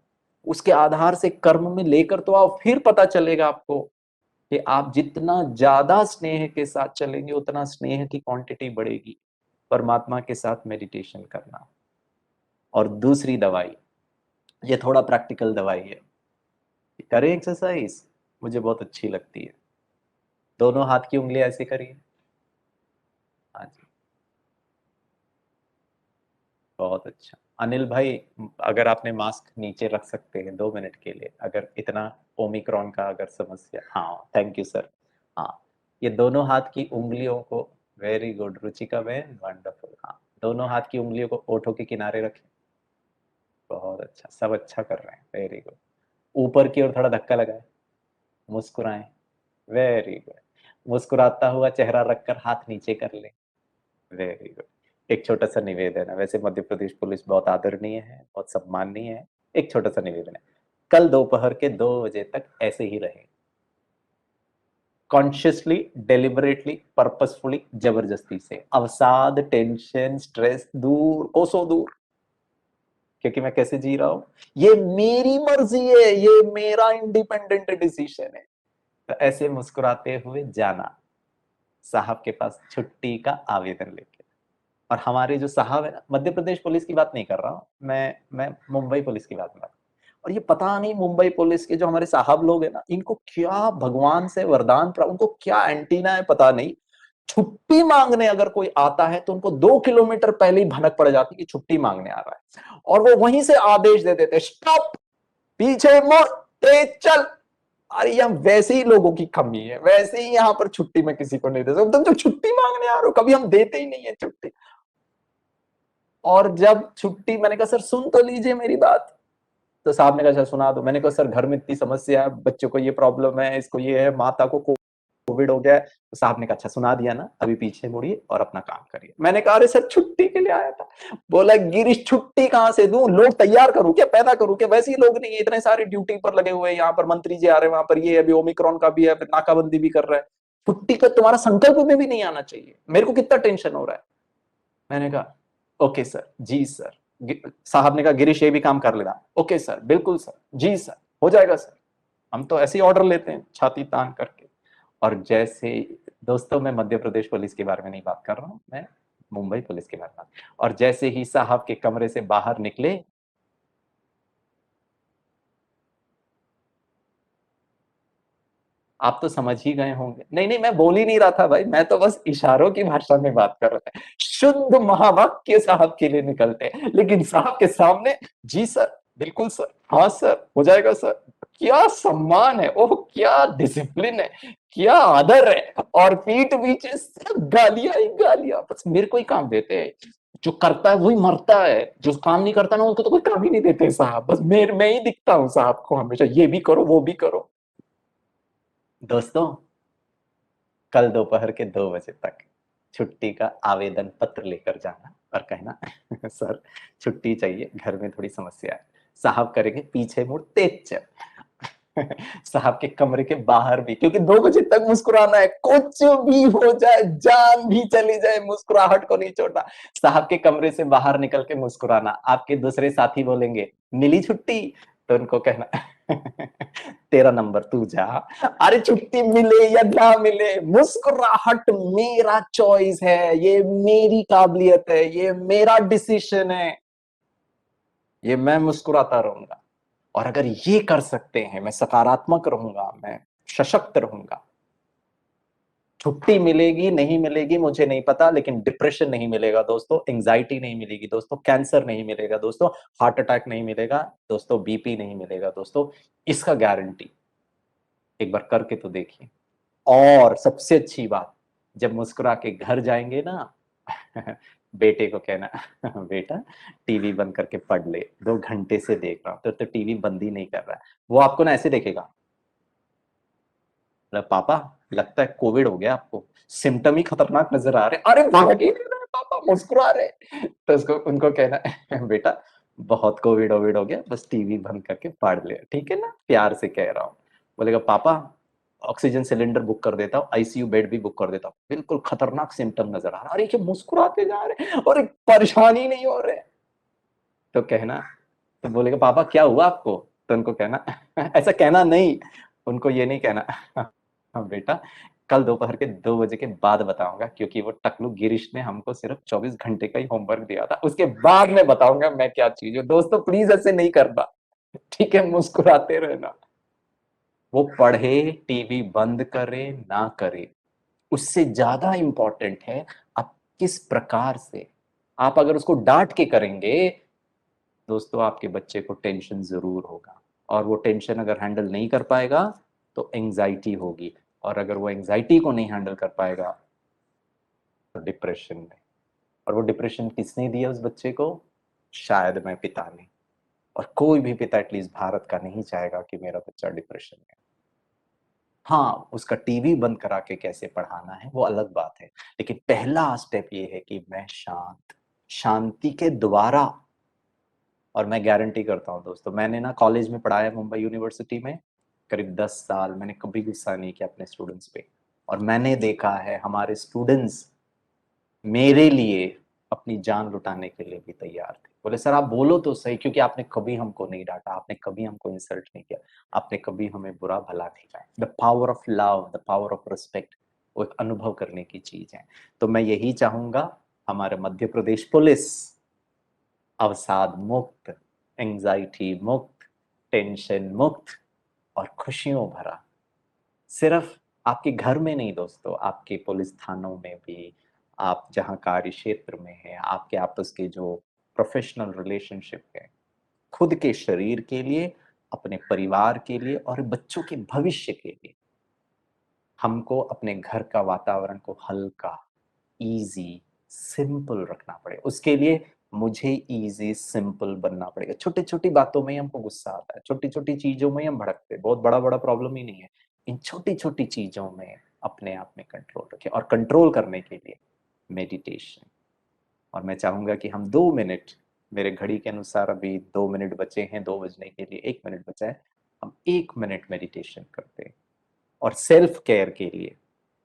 उसके आधार से कर्म में लेकर तो आओ, फिर पता चलेगा आपको कि आप जितना ज्यादा स्नेह के साथ चलेंगे उतना स्नेह की क्वांटिटी बढ़ेगी। परमात्मा के साथ मेडिटेशन करना। और दूसरी दवाई, ये थोड़ा प्रैक्टिकल दवाई है, करें एक्सरसाइज, मुझे बहुत अच्छी लगती है। दोनों हाथ की उंगलियां ऐसे करिए, हाँ जी, बहुत अच्छा। अनिल भाई, अगर आपने मास्क नीचे रख सकते हैं 2 मिनट के लिए, अगर इतना ओमिक्रॉन का अगर समस्या, हाँ थैंक यू सर। हाँ, ये दोनों हाथ की उंगलियों को, वेरी गुड रुचिका बहन, वंडरफुल। हाँ, दोनों हाथ की उंगलियों को ओठों के किनारे रखें, बहुत अच्छा, सब अच्छा कर रहे हैं, वेरी गुड। ऊपर की ओर थोड़ा धक्का लगाए, मुस्कुराएं, वेरी गुड। मुस्कुराता हुआ चेहरा रखकर हाथ नीचे कर ले, वेरी गुड। एक छोटा सा निवेदन है, वैसे मध्य प्रदेश पुलिस बहुत आदरणीय है, बहुत सम्माननीय है, एक छोटा सा निवेदन है, कल दोपहर के 2 बजे तक ऐसे ही रहे, कॉन्शियसली, डेलिबरेटली, पर्पसफुली, जबरदस्ती से, अवसाद, टेंशन, स्ट्रेस दूर, कोसों दूर। क्योंकि मैं कैसे जी रहा हूं, ये मेरी मर्जी है, ये मेरा इंडिपेंडेंट डिसीजन है। तो ऐसे मुस्कुराते हुए जाना साहब के पास छुट्टी का आवेदन लेके। और हमारे जो साहब है ना, मध्य प्रदेश पुलिस की बात नहीं कर रहा हूं मैं मुंबई पुलिस की बात कर रहा हूं। और ये पता नहीं मुंबई पुलिस के जो हमारे साहब लोग हैं ना, इनको क्या भगवान से वरदान प्राप्त, उनको क्या एंटीना है पता नहीं, छुट्टी मांगने अगर कोई आता है तो उनको 2 किलोमीटर पहले ही भनक पड़ जाती कि छुट्टी मांगने आ रहा है, और वो वहीं से आदेश दे देते, स्टॉप, पीछे मुड़, तेज चल। अरे यहाँ वैसे ही लोगों की कमी है, वैसे ही यहाँ पर छुट्टी में किसी को नहीं दे सकते, तुम जो छुट्टी मांगने आ रहे हो, कभी हम देते ही नहीं है छुट्टी। और जब छुट्टी, मैंने कहा सर सुन तो लीजिए मेरी बात, तो साहब ने कहा सर सुना दो। मैंने कहा सर घर में इतनी समस्या है, बच्चों को ये प्रॉब्लम है, इसको ये है, माता को कोविड हो गया है। तो साहब ने कहा अच्छा सुना दिया ना, अभी पीछे मुड़िए और अपना काम करिए। मैंने कहा अरे सर छुट्टी के लिए आया था। बोला गिरीश छुट्टी कहां से दूं, लोग तैयार करूं क्या, पैदा करूं क्या, वैसे ही लोग नहीं है, इतने सारे ड्यूटी पर लगे हुए हैं, यहाँ पर मंत्री जी आ रहे हैं, वहां पर ये अभी ओमिक्रॉन का भी है, नाकाबंदी भी कर रहा है, छुट्टी का तुम्हारा संकल्प में भी नहीं आना चाहिए, मेरे को कितना टेंशन हो रहा है। मैंने कहा ओके सर, जी सर। साहब ने कहा गिरीश ये भी काम कर लेना, ओके सर, बिल्कुल सर, जी सर, हो जाएगा सर। हम तो ऐसे ही ऑर्डर लेते हैं छाती तान करके। और जैसे दोस्तों, मैं मध्य प्रदेश पुलिस के बारे में नहीं बात कर रहा हूं, मैं मुंबई पुलिस के बारे में। और जैसे ही साहब के कमरे से बाहर निकले, आप तो समझ ही गए होंगे। नहीं नहीं, मैं बोल ही नहीं रहा था भाई, मैं तो बस इशारों की भाषा में बात कर रहा था। शुद्ध महावाक्य साहब के लिए निकलते, लेकिन साहब के सामने जी सर, बिल्कुल सर, हाँ सर, हो जाएगा सर। क्या सम्मान है, ओह क्या डिसिप्लिन है, क्या आदर है। और पीठ पीछे सिर्फ गालियां ही गालियां, बस मेरे को ही काम देते हैं। जो करता है वही मरता है, जो काम नहीं करता ना उनको तो कोई काम ही नहीं देते साहब। बस मैं ही दिखता हूँ साहब को हमेशा, ये भी करो वो भी करो। दोस्तों, कल दोपहर के 2 बजे तक छुट्टी का आवेदन पत्र लेकर जाना और कहना सर छुट्टी चाहिए, घर में थोड़ी समस्या है। साहब करेंगे पीछे मुड़ तेज चल। साहब के कमरे के बाहर भी, क्योंकि 2 बजे तक मुस्कुराना है, कुछ भी हो जाए, जान भी चली जाए, मुस्कुराहट को नहीं छोड़ना। साहब के कमरे से बाहर निकल के मुस्कुराना। आपके दूसरे साथी बोलेंगे मिली छुट्टी, तो उनको कहना तेरा नंबर तू जा। अरे छुट्टी मिले या ना मिले, मुस्कुराहट मेरा चॉइस है, ये मेरी काबिलियत है, ये मेरा डिसीजन है, ये मैं मुस्कुराता रहूंगा। और अगर ये कर सकते हैं, मैं सकारात्मक रहूंगा, मैं सशक्त रहूंगा। छुट्टी मिलेगी नहीं मिलेगी मुझे नहीं पता, लेकिन डिप्रेशन नहीं मिलेगा दोस्तों, एंजाइटी नहीं मिलेगी दोस्तों, कैंसर नहीं मिलेगा दोस्तों, हार्ट अटैक नहीं मिलेगा दोस्तों, बीपी नहीं मिलेगा दोस्तों, इसका गारंटी। एक बार करके तो देखिए। और सबसे अच्छी बात, जब मुस्कुरा के घर जाएंगे ना, बेटे को कहना बेटा टीवी बंद करके पढ़ ले, 2 घंटे से देख रहा हूं, तो टीवी बंद ही नहीं कर रहा है। वो आपको ना ऐसे देखेगा, पापा लगता है कोविड हो गया आपको, सिम्टम ही खतरनाक नजर आ रहे। अरे भाग ही नहीं रहे पापा, मुस्कुरा रहे। तो उसको उनको कहना बेटा बहुत कोविड ओविड हो गया, बस टीवी बंद करके पढ़ ले, ठीक है ना, प्यार से कह रहा हूँ। बोलेगा पापा ऑक्सीजन सिलेंडर बुक कर देता हूँ, आईसीयू बेड भी बुक कर देता हूँ, बिल्कुल खतरनाक सिम्टम नजर आ रहा है। अरे ये मुस्कुराते जा रहे हैं और परेशानी नहीं हो रहे। तो कहना, तो बोलेगा पापा क्या हुआ आपको, तो उनको कहना ऐसा कहना नहीं, उनको ये नहीं कहना हाँ बेटा कल दोपहर के 2 बजे के बाद बताऊंगा, क्योंकि वो टकलू गिरीश ने हमको सिर्फ 24 घंटे का ही होमवर्क दिया था, उसके बाद मैं बताऊंगा मैं क्या चीज हूँ। दोस्तों प्लीज ऐसे नहीं करना, ठीक है, मुस्कुराते रहना। वो पढ़े, टीवी बंद करे ना करे, उससे ज्यादा इंपॉर्टेंट है आप किस प्रकार से, आप अगर उसको डांट के करेंगे दोस्तों, आपके बच्चे को टेंशन जरूर होगा, और वो टेंशन अगर हैंडल नहीं कर पाएगा तो एंजाइटी होगी, और अगर वो एंजाइटी को नहीं हैंडल कर पाएगा तो डिप्रेशन में। और वो डिप्रेशन किसने दिया उस बच्चे को? शायद मैं पिता ने। और कोई भी पिता एटलीस्ट भारत का नहीं चाहेगा कि मेरा बच्चा डिप्रेशन में। हाँ, उसका टीवी बंद करा के कैसे पढ़ाना है वो अलग बात है, लेकिन पहला स्टेप ये है कि मैं शांति के द्वारा। और मैं गारंटी करता हूँ दोस्तों, मैंने ना कॉलेज में पढ़ाया मुंबई यूनिवर्सिटी में करीब 10 साल, मैंने कभी गुस्सा नहीं किया अपने स्टूडेंट्स पे। और मैंने देखा है हमारे स्टूडेंट्स मेरे लिए अपनी जान लुटाने के लिए भी तैयार थे। बोले सर आप बोलो तो सही, क्योंकि आपने कभी हमको नहीं डांटा, आपने कभी हमको इंसल्ट नहीं किया, आपने कभी हमें बुरा भला नहीं कहा। The power of love, the power of respect, वो एक अनुभव करने की चीज है। तो मैं यही चाहूंगा हमारे मध्य प्रदेश पुलिस अवसाद मुक्त, एंजाइटी मुक्त, टेंशन मुक्त और खुशियों भरा, सिर्फ आपके घर में नहीं दोस्तों, आपके पुलिस थानों में भी, आप जहाँ कार्य क्षेत्र में हैं, आपके आपस के जो प्रोफेशनल रिलेशनशिप है, खुद के शरीर के लिए, अपने परिवार के लिए और बच्चों के भविष्य के लिए, हमको अपने घर का वातावरण को हल्का, इजी, सिंपल रखना पड़ेगा। उसके लिए मुझे इजी सिंपल बनना पड़ेगा। छोटी छोटी बातों में ही हमको गुस्सा आता है, छोटी छोटी चीजों में ही हम भड़कते हैं, बहुत बड़ा बड़ा प्रॉब्लम ही नहीं है। इन छोटी छोटी चीजों में अपने आप में कंट्रोल रखें, और कंट्रोल करने के लिए मेडिटेशन। और मैं चाहूंगा कि हम 2 मिनट, मेरे घड़ी के अनुसार अभी 2 मिनट बचे हैं 2 बजने के लिए, 1 मिनट बचा है, हम 1 मिनट मेडिटेशन करते हैं। और सेल्फ केयर के लिए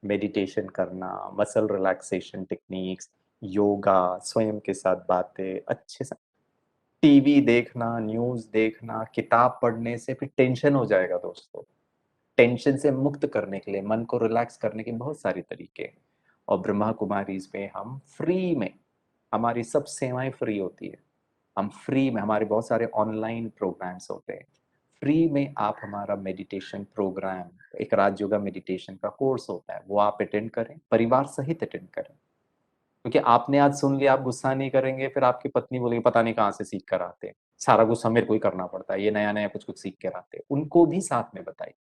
मेडिटेशन करना, मसल रिलैक्सेशन टेक्निक्स, योगा, स्वयं के साथ बातें, अच्छे से टीवी देखना, न्यूज देखना, किताब पढ़ने से फिर टेंशन हो जाएगा दोस्तों। टेंशन से मुक्त करने के लिए, मन को रिलैक्स करने के बहुत सारे तरीके हैं। और ब्रह्मा कुमारीज में हम फ्री में, हमारी सब सेवाएं फ्री होती है, हम फ्री में, हमारे बहुत सारे ऑनलाइन प्रोग्राम्स होते हैं, फ्री में आप हमारा मेडिटेशन प्रोग्राम, एक राजयोगा मेडिटेशन का कोर्स होता है, वो आप अटेंड करें, परिवार सहित अटेंड करें। क्योंकि आपने आज सुन लिया, आप गुस्सा नहीं करेंगे, फिर आपकी पत्नी बोलेगी पता नहीं कहाँ से सीख कर आते हैं, सारा गुस्सा मेरे को ही करना पड़ता है, ये नया नया कुछ कुछ सीख कर आते हैं। उनको भी साथ में बताइए,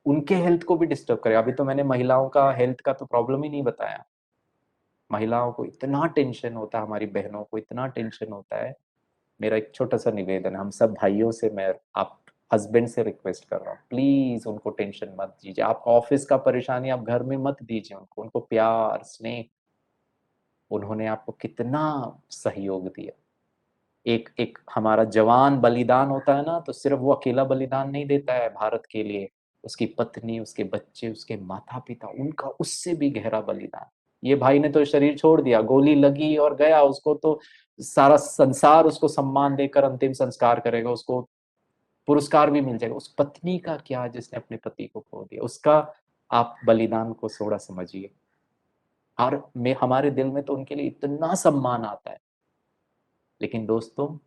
उनके हेल्थ को भी डिस्टर्ब करें। अभी तो मैंने महिलाओं का हेल्थ का तो प्रॉब्लम ही नहीं बताया। महिलाओं को इतना टेंशन होता है, हमारी बहनों को इतना टेंशन होता है। मेरा एक छोटा सा निवेदन है, हम सब भाइयों से, मैं आप हस्बैंड से रिक्वेस्ट कर रहा हूँ, प्लीज उनको टेंशन मत दीजिए। आप ऑफिस का परेशानी आप घर में मत दीजिए उनको, उनको प्यार स्नेह, उन्होंने आपको कितना सहयोग दिया। एक एक हमारा जवान बलिदान होता है ना, तो सिर्फ वो अकेला बलिदान नहीं देता है भारत के लिए, उसकी पत्नी, उसके बच्चे, उसके माता पिता, उनका उससे भी गहरा बलिदान। ये भाई ने तो शरीर छोड़ दिया, गोली लगी और गया, उसको तो सारा संसार उसको सम्मान देकर अंतिम संस्कार करेगा, उसको पुरस्कार भी मिल जाएगा। उस पत्नी का क्या जिसने अपने पति को खो दिया, उसका आप बलिदान को थोड़ा समझिए। और में हमारे दिल में तो उनके लिए इतना सम्मान आता है। लेकिन दोस्तों,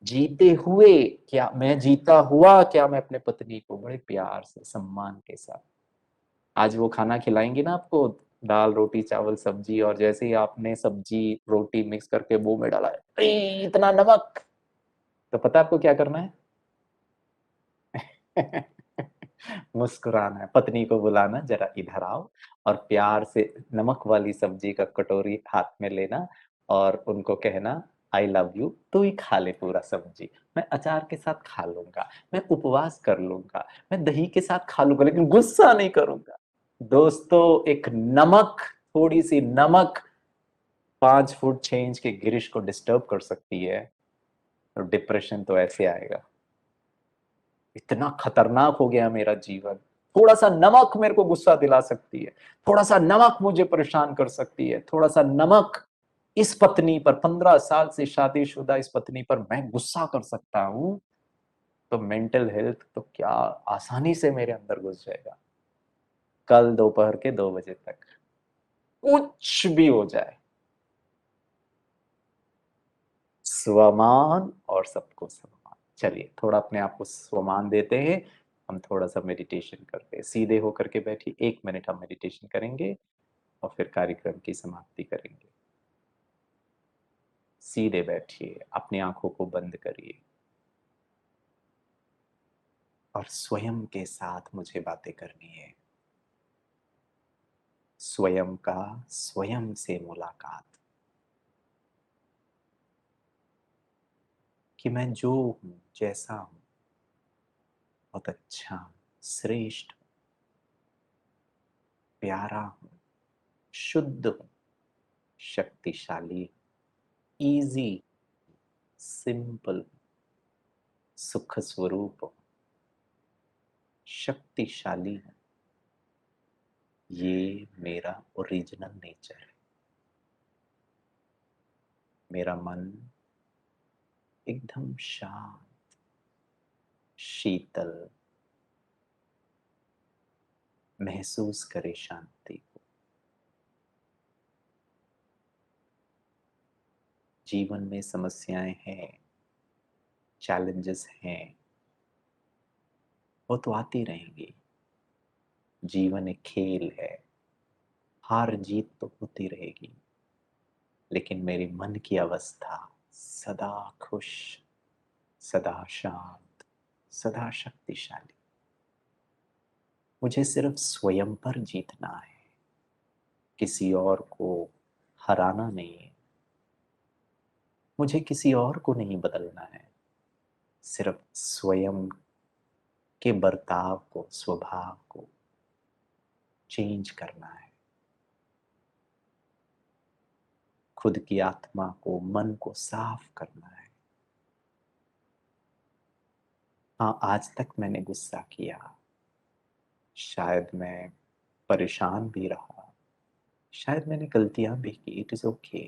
जीते हुए क्या, मैं जीता हुआ क्या, मैं अपने पत्नी को बड़े प्यार से सम्मान के साथ, आज वो खाना खिलाएंगी ना आपको, दाल रोटी चावल सब्जी, और जैसे ही आपने सब्जी रोटी मिक्स करके मुंह में डाला, "अरे, इतना नमक", तो पता है आपको क्या करना है? मुस्कुराना है, पत्नी को बुलाना, जरा इधर आओ, और प्यार से नमक वाली सब्जी का कटोरी हाथ में लेना और उनको कहना, आई लव यू, तू ही खा ले पूरा सब्जी, मैं अचार के साथ खा लूंगा, मैं उपवास कर लूंगा, मैं दही के साथ खा लूंगा, लेकिन गुस्सा नहीं करूंगा। दोस्तों, एक नमक, थोड़ी सी नमक 5 फुट 6 इंच के गिरीश को डिस्टर्ब कर सकती है, तो डिप्रेशन तो ऐसे आएगा। इतना खतरनाक हो गया मेरा जीवन, थोड़ा सा नमक मेरे को गुस्सा दिला सकती है, थोड़ा सा नमक मुझे परेशान कर सकती है, थोड़ा सा नमक इस पत्नी पर, 15 साल से शादीशुदा इस पत्नी पर मैं गुस्सा कर सकता हूं, तो मेंटल हेल्थ तो क्या आसानी से मेरे अंदर घुस जाएगा। कल दोपहर के 2 बजे तक कुछ भी हो जाए, स्वमान और सबको सम्मान। चलिए थोड़ा अपने आप को स्वमान देते हैं, हम थोड़ा सा मेडिटेशन करते हैं। सीधे होकर के बैठिए, 1 मिनट हम मेडिटेशन करेंगे और फिर कार्यक्रम की समाप्ति करेंगे। सीधे बैठिए, अपनी आंखों को बंद करिए और स्वयं के साथ मुझे बातें करनी है। स्वयं का स्वयं से मुलाकात, कि मैं जो हूं, जैसा हूं, बहुत अच्छा हूं, श्रेष्ठ हूं, प्यारा हूं, शुद्ध हूं, शक्तिशाली, इजी, सिंपल, सुख स्वरूप, शक्तिशाली हूं। ये मेरा ओरिजिनल नेचर है। मेरा मन एकदम शांत, शीतल, महसूस करे शांति को। जीवन में समस्याएं हैं, चैलेंजेस हैं, वो तो आती रहेंगी। जीवन एक खेल है, हार जीत तो होती रहेगी, लेकिन मेरे मन की अवस्था सदा खुश, सदा शांत, सदा शक्तिशाली। मुझे सिर्फ स्वयं पर जीतना है, किसी और को हराना नहीं है, मुझे किसी और को नहीं बदलना है, सिर्फ स्वयं के बर्ताव को, स्वभाव को चेंज करना है। खुद की आत्मा को, मन को साफ करना है। हाँ, आज तक मैंने गुस्सा किया, शायद मैं परेशान भी रहा, शायद मैंने गलतियां भी की, इट इज ओके।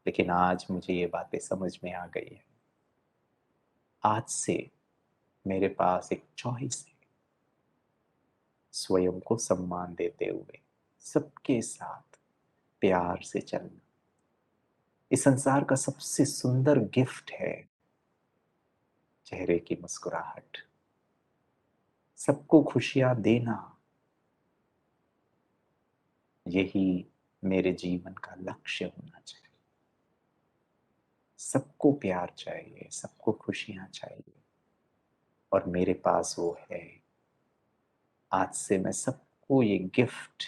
लेकिन आज मुझे ये बातें समझ में आ गई है। आज से मेरे पास एक चॉइस है, स्वयं को सम्मान देते हुए सबके साथ प्यार से चलना। इस संसार का सबसे सुंदर गिफ्ट है चेहरे की मुस्कुराहट, सबको खुशियां देना। यही मेरे जीवन का लक्ष्य होना चाहिए। सबको प्यार चाहिए, सबको खुशियां चाहिए, और मेरे पास वो है। आज से मैं सबको ये गिफ्ट,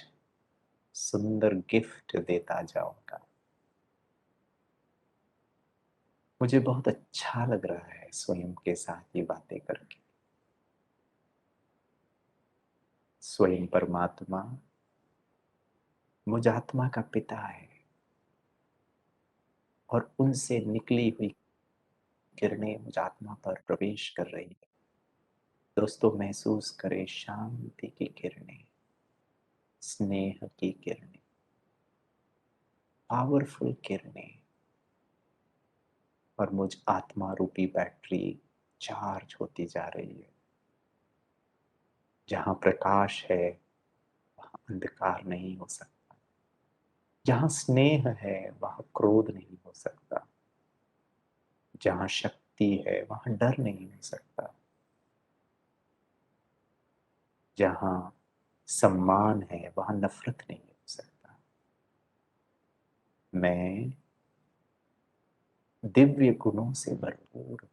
सुंदर गिफ्ट देता जाऊंगा। मुझे बहुत अच्छा लग रहा है स्वयं के साथ ये बातें करके। स्वयं परमात्मा मुझ आत्मा का पिता है, और उनसे निकली हुई किरणें मुझ आत्मा पर प्रवेश कर रही है। दोस्तों, महसूस करें शांति की किरणें, स्नेह की किरणें, पावरफुल किरणें, और मुझ आत्मा रूपी बैटरी चार्ज होती जा रही है। जहां प्रकाश है वहां अंधकार नहीं हो सकता, जहां स्नेह है वहां क्रोध नहीं हो सकता, जहां शक्ति है वहां डर नहीं हो सकता, जहां सम्मान है वहां नफरत नहीं हो सकता। मैं दिव्य गुणों से भरपूर हूं,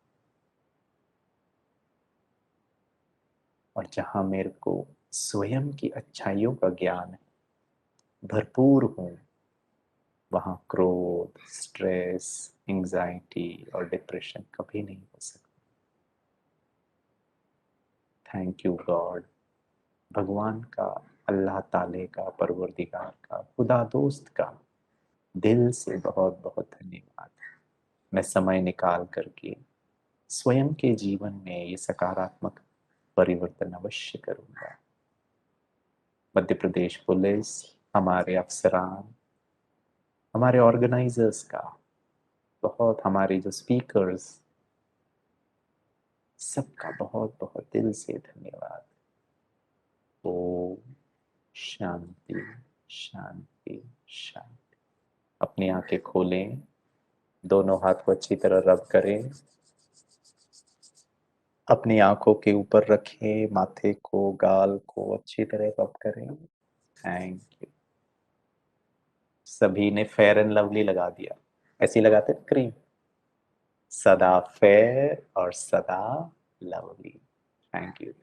और जहां मेरे को स्वयं की अच्छाइयों का ज्ञान है, भरपूर हूं, वहां क्रोध, स्ट्रेस, एंजाइटी और डिप्रेशन कभी नहीं हो सकता। Thank you God. भगवान का, अल्लाह ताले का, परवरदिगार का, खुदा दोस्त का दिल से बहुत बहुत धन्यवाद। मैं समय निकाल करके स्वयं के जीवन में ये सकारात्मक परिवर्तन अवश्य करूंगा। मध्य प्रदेश पुलिस, हमारे अफसरान, हमारे ऑर्गेनाइजर्स का बहुत, हमारे जो स्पीकर्स, सबका बहुत बहुत दिल से धन्यवाद। ओम शांति शांति शांति। अपनी आंखें खोलें, दोनों हाथ को अच्छी तरह रब करें, अपनी आंखों के ऊपर रखें, माथे को, गाल को अच्छी तरह रब करें। Thank you. सभी ने फेयर एंड लवली लगा दिया, ऐसे ही लगाते क्रीम, सदा फेयर और सदा लवली। Thank you.